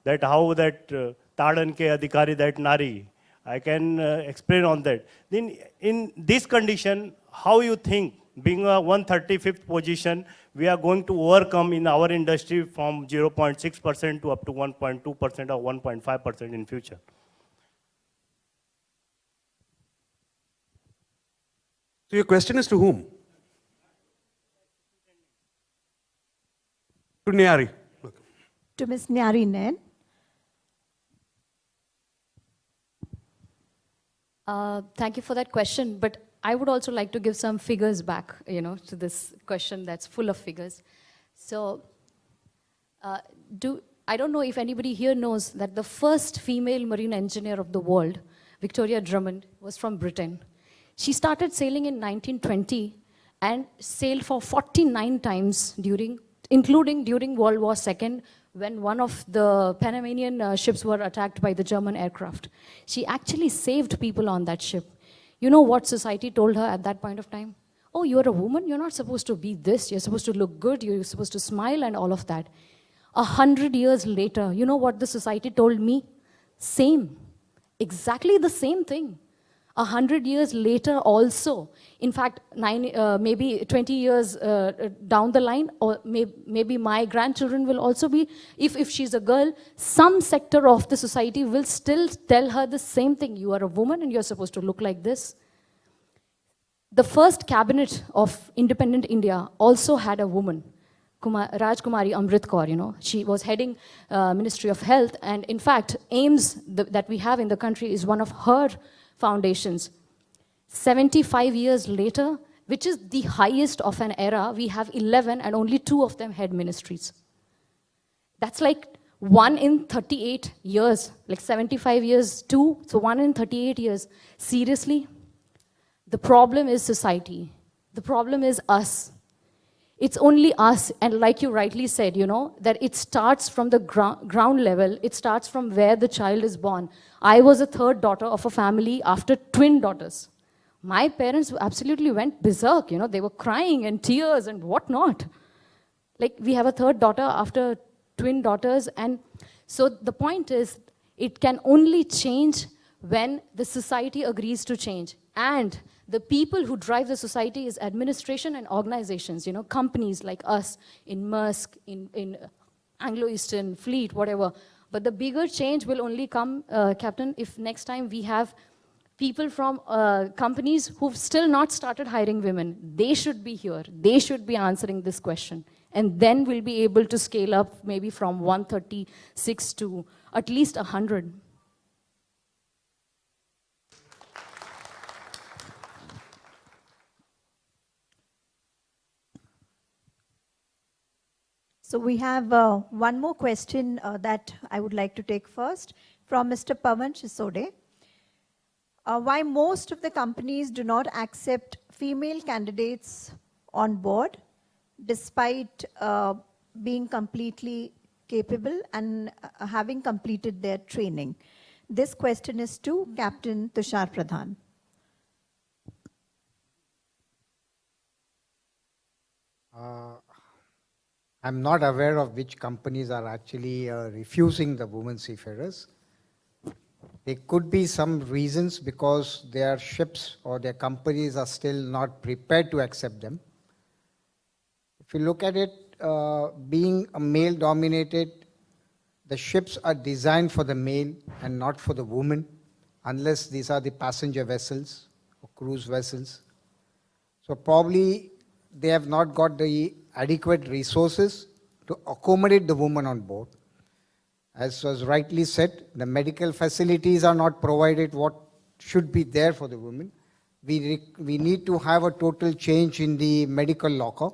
S9: that how that tadan ke adhikari, that nari. I can explain on that. Then in this condition, how you think, being a 135th position, we are going to overcome in our industry from 0.6% to up to 1.2% or 1.5% in future?
S2: So your question is to whom? To Nyari. Okay.
S8: To Ms. Nyari Nain.
S7: Thank you for that question, but I would also like to give some figures back, to this question that's full of figures. So, I don't know if anybody here knows that the first female marine engineer of the world, Victoria Drummond, was from Britain. She started sailing in 1920 and sailed for 49 times including during World War II, when one of the Panamanian ships were attacked by the German aircraft. She actually saved people on that ship. You know what society told her at that point of time? Oh, you're a woman, you're not supposed to be this, you're supposed to look good, you're supposed to smile and all of that. 100 years later, you know what the society told me? Same. Exactly the same thing. 100 years later also, in fact, maybe 20 years down the line, or maybe my grandchildren will also be, if she's a girl, some sector of the society will still tell her the same thing. You are a woman and you're supposed to look like this. The first cabinet of independent India also had a woman, Rajkumari Amrit Kaur, She was heading Ministry of Health, and in fact, AIMS that we have in the country is one of her foundations. 75 years later, which is the highest of an era, we have 11 and only 2 of them head ministries. That's like 1 in 38 years, like 75 years, 2, so 1 in 38 years. Seriously? The problem is society. The problem is us. It's only us, and like you rightly said, that it starts from the ground level. It starts from where the child is born. I was a third daughter of a family after twin daughters. My parents absolutely went berserk, They were crying and tears and whatnot. Like, we have a third daughter after twin daughters. And so the point is, it can only change when the society agrees to change. And the people who drive the society is administration and organizations, you know, companies like us in Maersk, in Anglo-Eastern Fleet, whatever. But the bigger change will only come, Captain, if next time we have people from companies who've still not started hiring women. They should be here. They should be answering this question. And then we'll be able to scale up maybe from 136 to at least 100.
S8: So we have one more question that I would like to take first from Mr. Pavan Sisode. Why most of the companies do not accept female candidates on board despite being completely capable and having completed their training? This question is to Captain Tushar Pradhan.
S3: I'm not aware of which companies are actually refusing the women seafarers. There could be some reasons because their ships or their companies are still not prepared to accept them. If you look at it, being a male-dominated, the ships are designed for the male and not for the woman, unless these are the passenger vessels or cruise vessels. So probably they have not got the adequate resources to accommodate the woman on board. As was rightly said, the medical facilities are not provided what should be there for the women. We need to have a total change in the medical locker.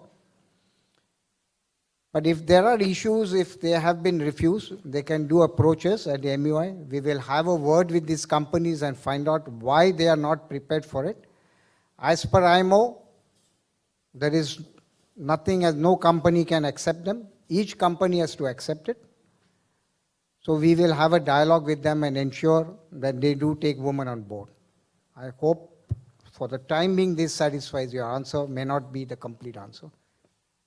S3: But if there are issues, if they have been refused, they can do approaches at the MUI. We will have a word with these companies and find out why they are not prepared for it. As per IMO, there is nothing, as no company can accept them. Each company has to accept it. So we will have a dialogue with them and ensure that they do take women on board. I hope for the time being this satisfies your answer, may not be the complete answer.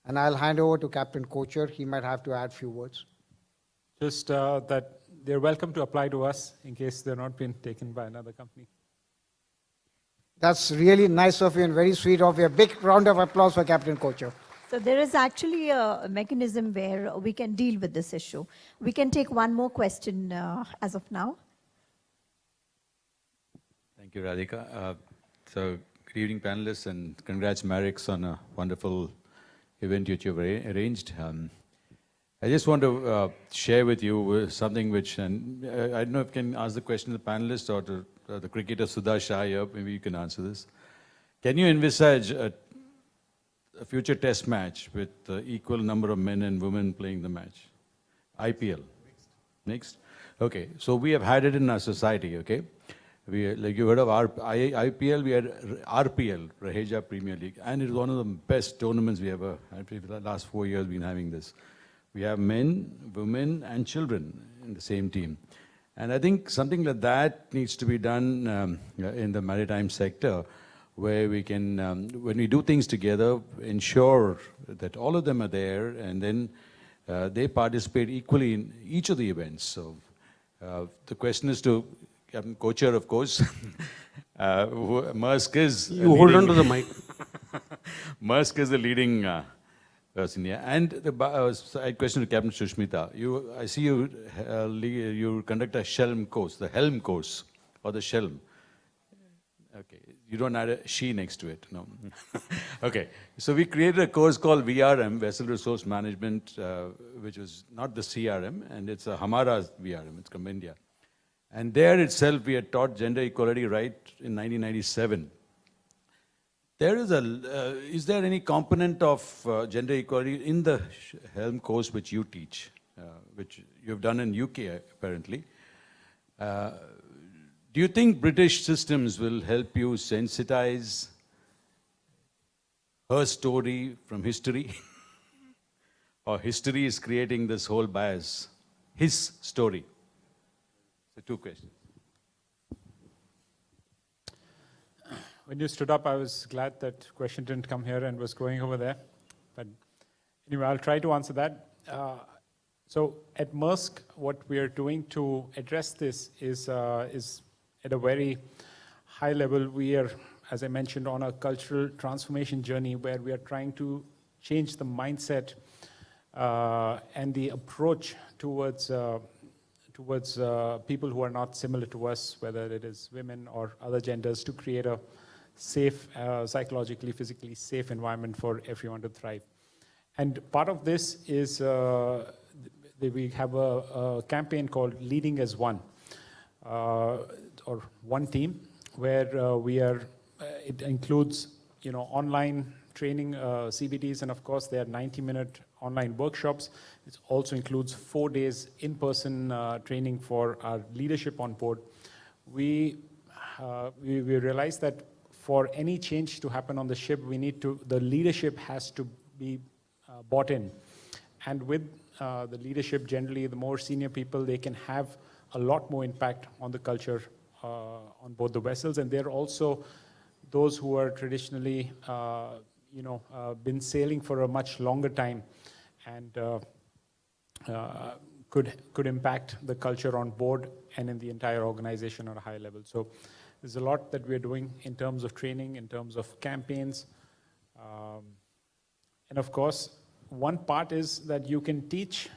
S3: And I'll hand over to Captain Kocher. He might have to add a few words.
S4: Just that they're welcome to apply to us in case they're not been taken by another company.
S3: That's really nice of you and very sweet of you. A big round of applause for Captain Kocher.
S8: So there is actually a mechanism where we can deal with this issue. We can take one more question as of now.
S10: Thank you, Radhika. So good evening, panelists, and congrats, Marix, on a wonderful event which you've arranged. I just want to share with you something which, and I don't know if I can ask the question to the panelists or to the cricketer Sudha Shah here, maybe you can answer this. Can you envisage a future test match with equal number of men and women playing the match? IPL. Next. Okay, so we have had it in our society, okay? We, like you heard of IPL, we had RPL, Raheja Premier League, and it was one of the best tournaments we ever had. For the last 4 years, we've been having this. We have men, women, and children in the same team. And I think something like that needs to be done in the maritime sector, where we can, when we do things together, ensure that all of them are there, and then they participate equally in each of the events. So the question is to Captain Kocher, of course. Maersk is...
S2: You hold on to the mic.
S10: Maersk is the leading person here. And the side question to Captain Sushmita. I see you, you conduct a Helm course, the Helm course, or the Shelm. Okay, you don't add a she next to it, no. Okay, so we created a course called VRM, Vessel Resource Management, which was not the CRM, and it's a Hamara VRM, it's from India. And there itself, we had taught gender equality right in 1997. There is is there any component of gender equality in the Helm course which you teach, which you've done in UK apparently? Do you think British systems will help you sensitize her story from history? Or history is creating this whole bias? His story. So 2 questions.
S4: When you stood up, I was glad that question didn't come here and was going over there. But anyway, I'll try to answer that. So at Maersk, what we are doing to address this is at a very high level. We are, as I mentioned, on a cultural transformation journey where we are trying to change the mindset and the approach towards people who are not similar to us, whether it is women or other genders, to create a safe, psychologically, physically safe environment for everyone to thrive. And part of this is we have a campaign called Leading as One, or One Team, where it includes online training, CBTs, and of course there are 90-minute online workshops. It also includes 4 days in-person training for our leadership on board. We realize that for any change to happen on the ship, the leadership has to be bought in. And with the leadership, generally, the more senior people, they can have a lot more impact on the culture on board the vessels. And they're also those who are traditionally, been sailing for a much longer time and could impact the culture on board and in the entire organization on a high level. So there's a lot that we're doing in terms of training, in terms of campaigns. And of course, one part is that you can teach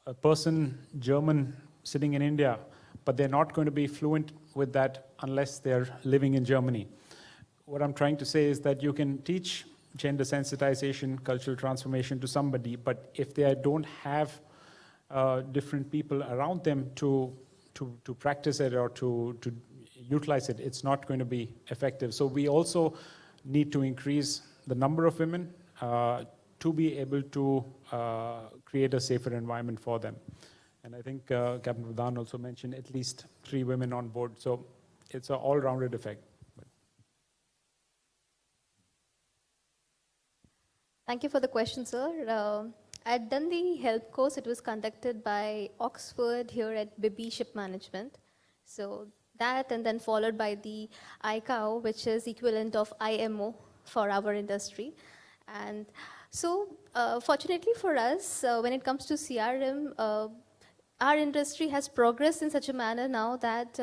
S4: a person German sitting in India, but they're not going to be fluent with that unless they're living in Germany. What I'm trying to say is that you can teach gender sensitization, cultural transformation to somebody, but if they don't have different people around them to practice it or to utilize it, it's not going to be effective. So we also need to increase the number of women to be able to create a safer environment for them. And I think Captain Pradhan also mentioned at least 3 women on board. So it's an all-rounded effect.
S6: Thank you for the question, sir. I'd done the help course. It was conducted by Oxford here at BIBI Ship Management. So that, and then followed by the ICAO, which is equivalent of IMO for our industry. And so fortunately for us, when it comes to CRM, our industry has progressed in such a manner now that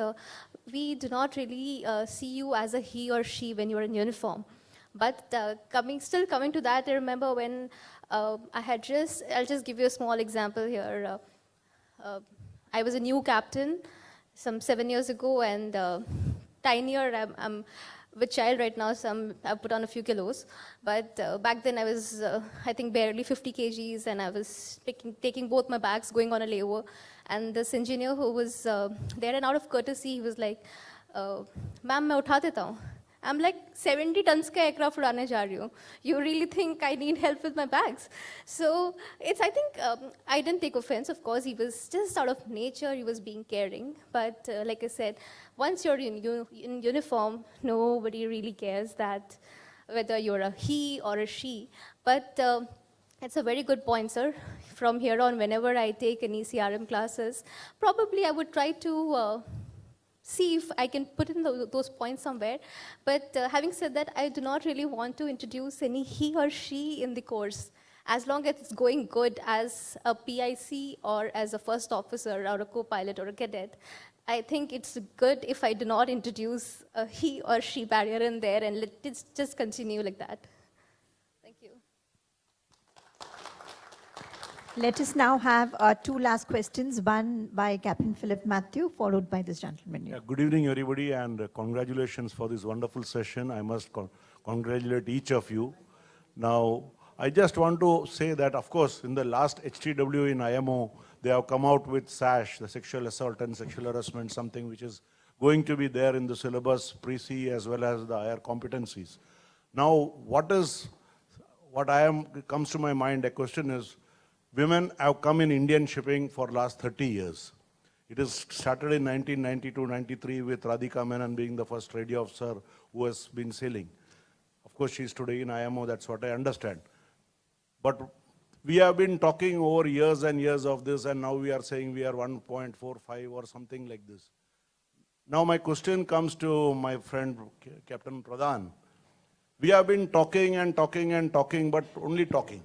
S6: we do not really see you as a he or she when you're in uniform. But still coming to that, I remember when I'll just give you a small example here. I was a new captain some 7 years ago, and tinier, I'm with child right now, so I've put on a few kilos. But back then I was, I think, barely 50 kgs, and I was taking both my bags, going on a layover. And this engineer who was there, and out of courtesy, he was like, "Ma'am, मैं उठा देता हूँ." I'm like 70 tons ka aircraft udane ja rahi hu. You really think I need help with my bags? So I think, I didn't take offense. Of course, he was just out of nature. He was being caring. But like I said, once you're in uniform, nobody really cares that whether you're a he or a she. But it's a very good point, sir. From here on, whenever I take any CRM classes, probably I would try to see if I can put in those points somewhere. But having said that, I do not really want to introduce any he or she in the course. As long as it's going good as a PIC or as a first officer or a co-pilot or a cadet, I think it's good if I do not introduce a he or she barrier in there, and let it just continue like that. Thank you.
S8: Let us now have 2 last questions, one by Captain Philip Matthew, followed by this gentleman here.
S11: Yeah, good evening, everybody, and congratulations for this wonderful session. I must congratulate each of you. Now, I just want to say that, of course, in the last HTW in IMO, they have come out with SASH, the sexual assault and sexual harassment, something which is going to be there in the syllabus, pre-C, as well as the higher competencies. Now, comes to my mind, a question is, women have come in Indian shipping for last 30 years. It is started in 1992-93 with Radhika Menon being the first radio officer who has been sailing. Of course, she's today in IMO, that's what I understand. But we have been talking over years and years of this, and now we are saying we are 1.45 or something like this. Now my question comes to my friend Captain Pradhan. We have been talking and talking and talking, but only talking.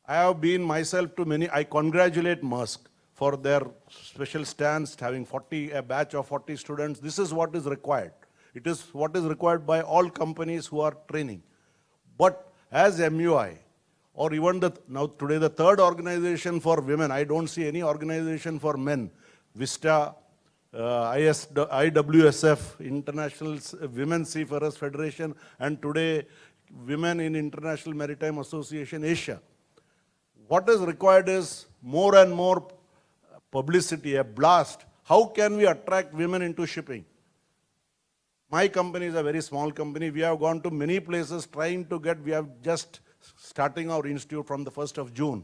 S11: I have been myself to many, I congratulate Musk for their special stance, having a batch of 40 students. This is what is required. It is what is required by all companies who are training. But as MUI, or even now today the third organization for women, I don't see any organization for men, Vista, IWSF, International Women Seafarers Federation, and today Women in International Maritime Association Asia. What is required is more and more publicity, a blast. How can we attract women into shipping? My company is a very small company. We have gone to many places trying to get, we have just starting our institute from the 1st of June.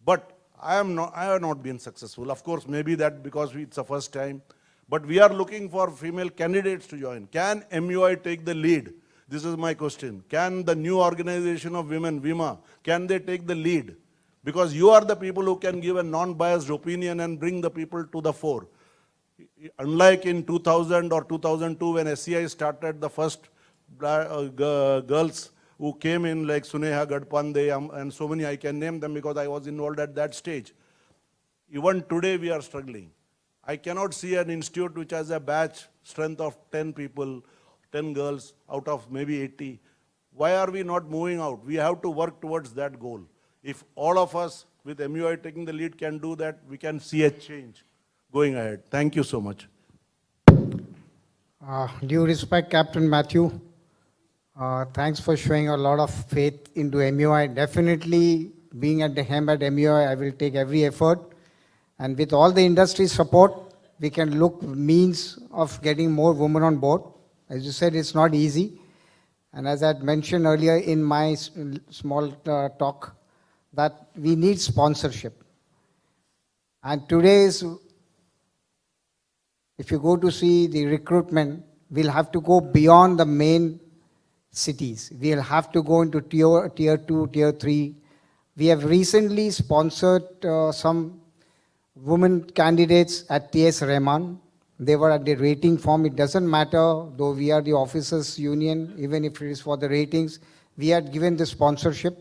S11: But I have not been successful. Of course, maybe that because it's the first time. But we are looking for female candidates to join. Can MUI take the lead? This is my question. Can the new organization of women, WIMA, can they take the lead? Because you are the people who can give a non-biased opinion and bring the people to the fore. Unlike in 2000 or 2002 when SCI started, the first girls who came in like Suneha Gadpande and so many, I can name them because I was involved at that stage. Even today we are struggling. I cannot see an institute which has a batch strength of 10 people, 10 girls out of maybe 80. Why are we not moving out? We have to work towards that goal. If all of us with MUI taking the lead can do that, we can see a change going ahead. Thank you so much.
S3: Due respect, Captain Matthew, thanks for showing a lot of faith into MUI. Definitely, being at the helm at MUI, I will take every effort. And with all the industry support, we can look means of getting more women on board. As you said, it's not easy. And as I had mentioned earlier in my small talk, that we need sponsorship. And today's, if you go to see the recruitment, we'll have to go beyond the main cities. We'll have to go into tier 2, tier 3. We have recently sponsored some women candidates at TS Rahman. They were at the rating form. It doesn't matter, though we are the officers union, even if it is for the ratings, we had given the sponsorship.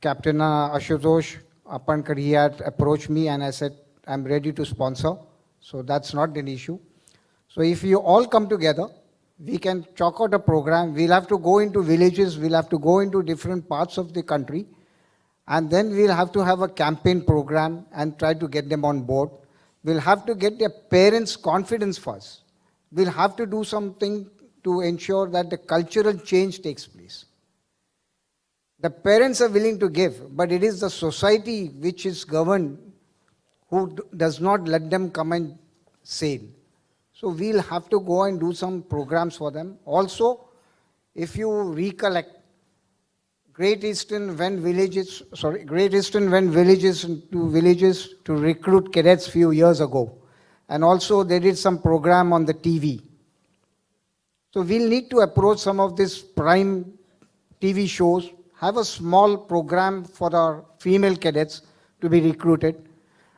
S3: Captain Ashutosh Apankar, he had approached me and I said, I'm ready to sponsor. So that's not an issue. So if you all come together, we can chalk out a program. We'll have to go into villages. We'll have to go into different parts of the country. And then we'll have to have a campaign program and try to get them on board. We'll have to get their parents' confidence first. We'll have to do something to ensure that the cultural change takes place. The parents are willing to give, but it is the society which is governed who does not let them come and sail. So we'll have to go and do some programs for them. Also, if you recollect, Great Eastern went villages to villages to recruit cadets few years ago. And also they did some program on the TV. So we'll need to approach some of these prime TV shows, have a small program for our female cadets to be recruited.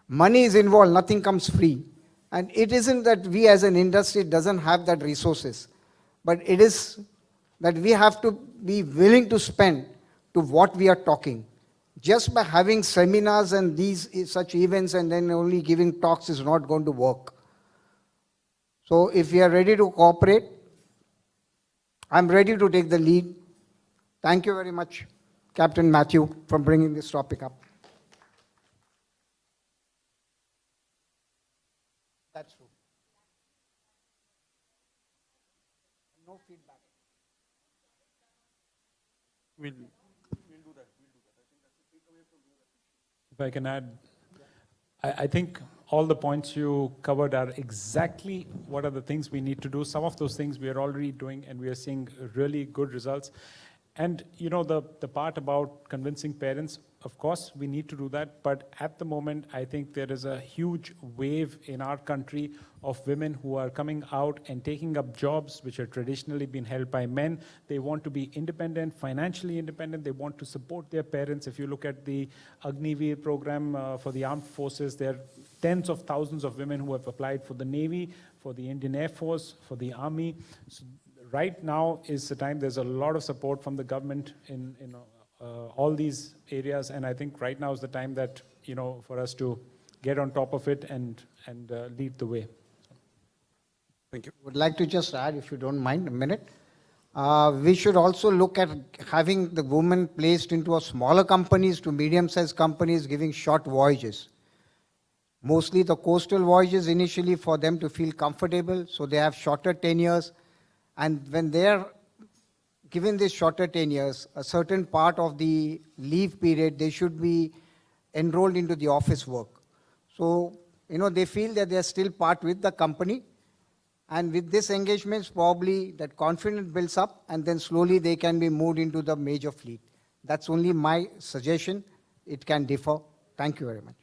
S3: Money is involved, nothing comes free. And it isn't that we as an industry doesn't have that resources, but it is that we have to be willing to spend to what we are talking. Just by having seminars and these such events and then only giving talks is not going to work. So if we are ready to cooperate, I'm ready to take the lead. Thank you very much, Captain Matthew, for bringing this topic up. That's true. No feedback.
S2: We'll do that.
S4: If I can add, I think all the points you covered are exactly what are the things we need to do. Some of those things we are already doing and we are seeing really good results. And you know, the part about convincing parents, of course, we need to do that. But at the moment, I think there is a huge wave in our country of women who are coming out and taking up jobs which are traditionally been held by men. They want to be independent, financially independent. They want to support their parents. If you look at the Agniveer program for the armed forces, there are tens of thousands of women who have applied for the Navy, for the Indian Air Force, for the Army. So right now is the time. There's a lot of support from the government in all these areas. And I think right now is the time that, for us to get on top of it and lead the way.
S2: Thank you.
S3: Would like to just add, if you don't mind, a minute. We should also look at having the women placed into a smaller companies to medium-sized companies giving short voyages. Mostly the coastal voyages initially for them to feel comfortable, so they have shorter tenures. And when they're given these shorter tenures, a certain part of the leave period, they should be enrolled into the office work. So, they feel that they're still part with the company. And with this engagements, probably that confidence builds up and then slowly they can be moved into the major fleet. That's only my suggestion. It can differ. Thank you very much.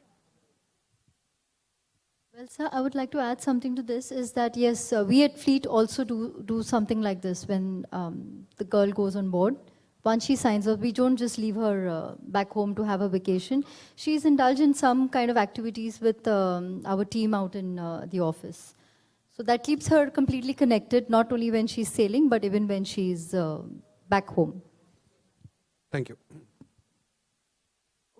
S5: Well, sir, I would like to add something to this, is that yes, we at Fleet also do something like this when the girl goes on board. Once she signs up, we don't just leave her back home to have a vacation. She's indulged in some kind of activities with our team out in the office. So that keeps her completely connected, not only when she's sailing, but even when she's back home.
S2: Thank you.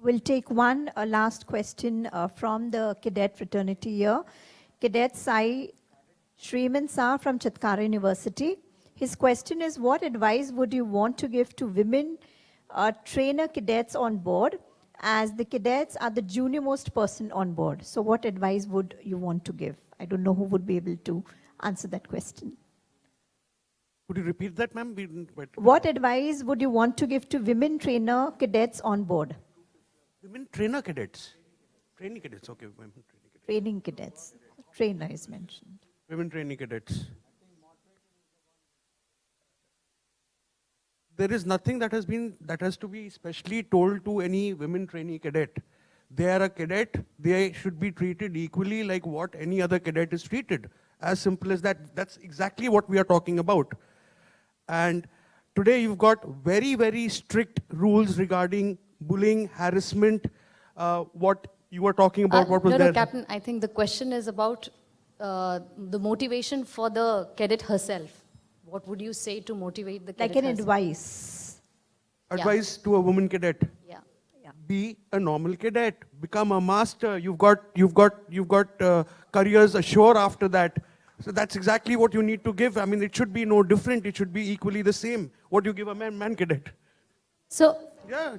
S8: We'll take one last question from the cadet fraternity here. Cadet Sai Shriman Sa from Chatkara University. His question is, what advice would you want to give to women trainer cadets on board, as the cadets are the junior most person on board? So what advice would you want to give? I don't know who would be able to answer that question.
S2: Could you repeat that, ma'am? We didn't quite.
S8: What advice would you want to give to women trainer cadets on board?
S2: Women trainer cadets. Training cadets, okay. Women training cadets.
S8: Training cadets. Trainer is mentioned.
S2: Women training cadets. There is nothing that has to be specially told to any women trainee cadet. They are a cadet, they should be treated equally like what any other cadet is treated. As simple as that. That's exactly what we are talking about. And today you've got very, very strict rules regarding bullying, harassment, what you were talking about, what was there?
S7: No, Captain, I think the question is about the motivation for the cadet herself. What would you say to motivate the cadet
S8: Like an
S7: herself?
S8: advice.
S2: Advice to a woman cadet.
S7: Yeah.
S2: Be a normal cadet, become a master. You've got careers ashore after that. So that's exactly what you need to give. I mean, it should be no different. It should be equally the same. What you give a man cadet.
S7: So,
S2: Yeah.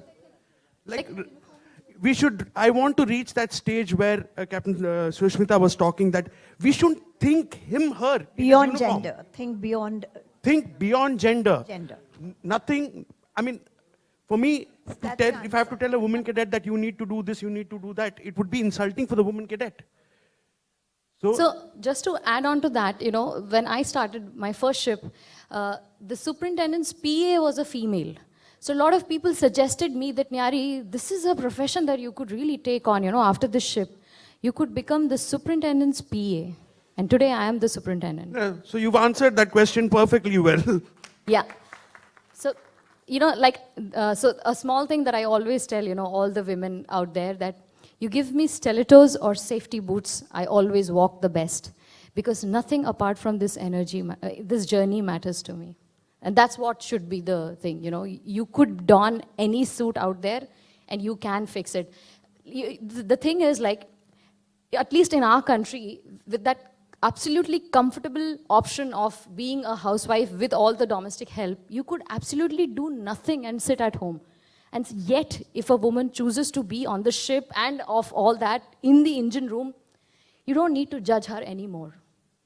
S2: We should, I want to reach that stage where Captain Sushmita was talking, that we shouldn't think him, her.
S8: Beyond gender. Think beyond
S2: Think beyond gender.
S8: gender.
S2: Nothing, I mean, for me,
S8: That's
S2: if I have to tell a woman cadet that you need to do this, you need to do that, it would be insulting for the woman cadet.
S7: So just to add on to that, when I started my first ship, the superintendent's PA was a female. So a lot of people suggested me that, Nyari, this is a profession that you could really take on, after this ship. You could become the superintendent's PA. And today I am the superintendent.
S2: Yeah, so you've answered that question perfectly well.
S7: Yeah. So, so a small thing that I always tell, all the women out there, that you give me stilettos or safety boots, I always walk the best. Because nothing apart from this energy, this journey matters to me. And that's what should be the thing, You could don any suit out there and you can fix it. The thing is, at least in our country, with that absolutely comfortable option of being a housewife with all the domestic help, you could absolutely do nothing and sit at home. And yet, if a woman chooses to be on the ship and of all that in the engine room, you don't need to judge her anymore.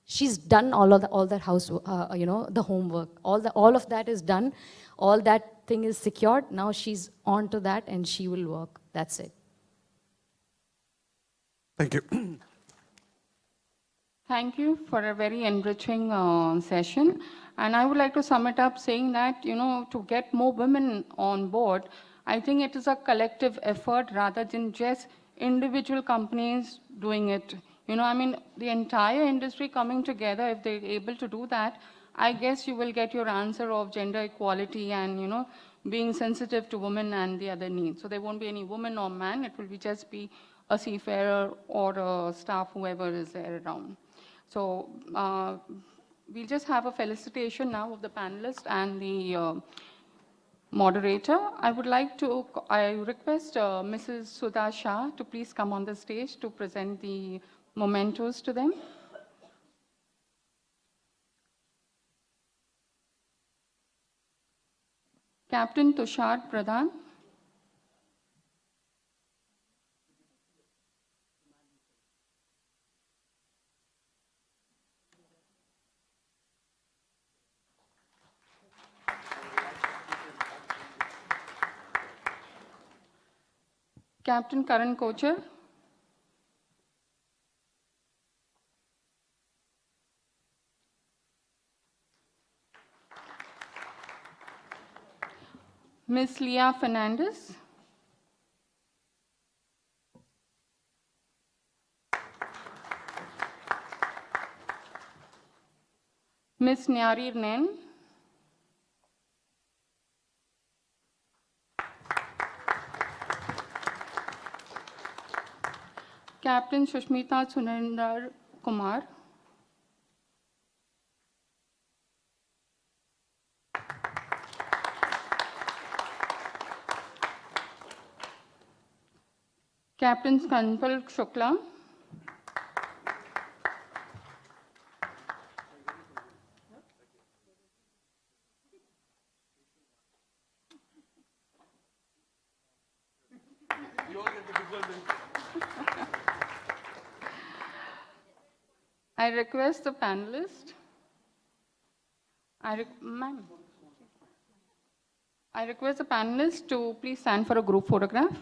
S7: She's done all that house, the homework. All of that is done. All that thing is secured. Now she's on to that and she will work. That's it.
S2: Thank you.
S1: Thank you for a very enriching session. And I would like to sum it up saying that, to get more women on board, I think it is a collective effort rather than just individual companies doing it. The entire industry coming together, if they're able to do that, I guess you will get your answer of gender equality and, being sensitive to women and the other needs. So there won't be any woman or man, it will just be a seafarer or a staff, whoever is there around. So we'll just have a felicitation now of the panelists and the moderator. I request Mrs. Sudha Shah to please come on the stage to present the mementos to them. Captain Tushar Pradhan. Captain Karan Kochar. Ms. Leah Fernandez. Ms. Nyari Nen. Captain Sushmita Sunandar Kumar. Captain Kanpal Shukla. I request the panelists. Ma'am. I request the panelists to please stand for a group photograph.